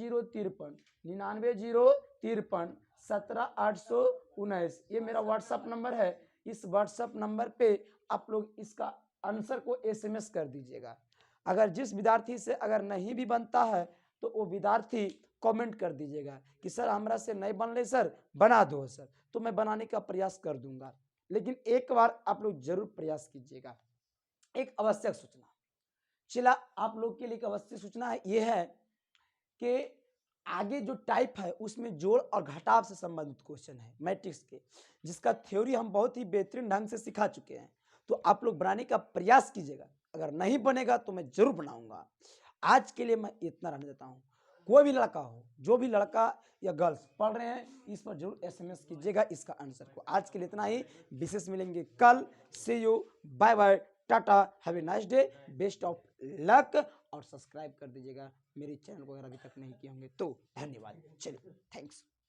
053 17819, ये मेरा व्हाट्सअप नंबर है। इस व्हाट्सअप नंबर पे आप लोग इसका आंसर को SMS कर दीजिएगा। अगर जिस विद्यार्थी से अगर नहीं भी बनता है तो वो विद्यार्थी कमेंट कर दीजिएगा कि सर हमरा से नहीं बन रहे सर, बना दो सर, तो मैं बनाने का प्रयास कर दूंगा। लेकिन एक बार आप लोग जरूर प्रयास कीजिएगा। एक आवश्यक सूचना, चला आप लोग के लिए एक आवश्यक सूचना है, ये है कि आगे जो टाइप है उसमें जोड़ और घटाव से संबंधित क्वेश्चन है मैट्रिक्स के, जिसका थ्योरी हम बहुत ही बेहतरीन ढंग से सिखा चुके हैं। तो आप लोग बनाने का प्रयास कीजिएगा, अगर नहीं बनेगा तो मैं जरूर बनाऊंगा। आज के लिए मैं इतना रहने देता हूँ। कोई भी लड़का हो, जो भी लड़का या गर्ल्स पढ़ रहे हैं, इस पर जरूर SMS कीजिएगा इसका आंसर को। आज के लिए इतना ही, विशेष मिलेंगे कल। सी यू, बाय बाय, टाटा, have a nice day, best of luck, और सब्सक्राइब कर दीजिएगा मेरे चैनल को अगर अभी तक नहीं किए होंगे तो। धन्यवाद। चलिए।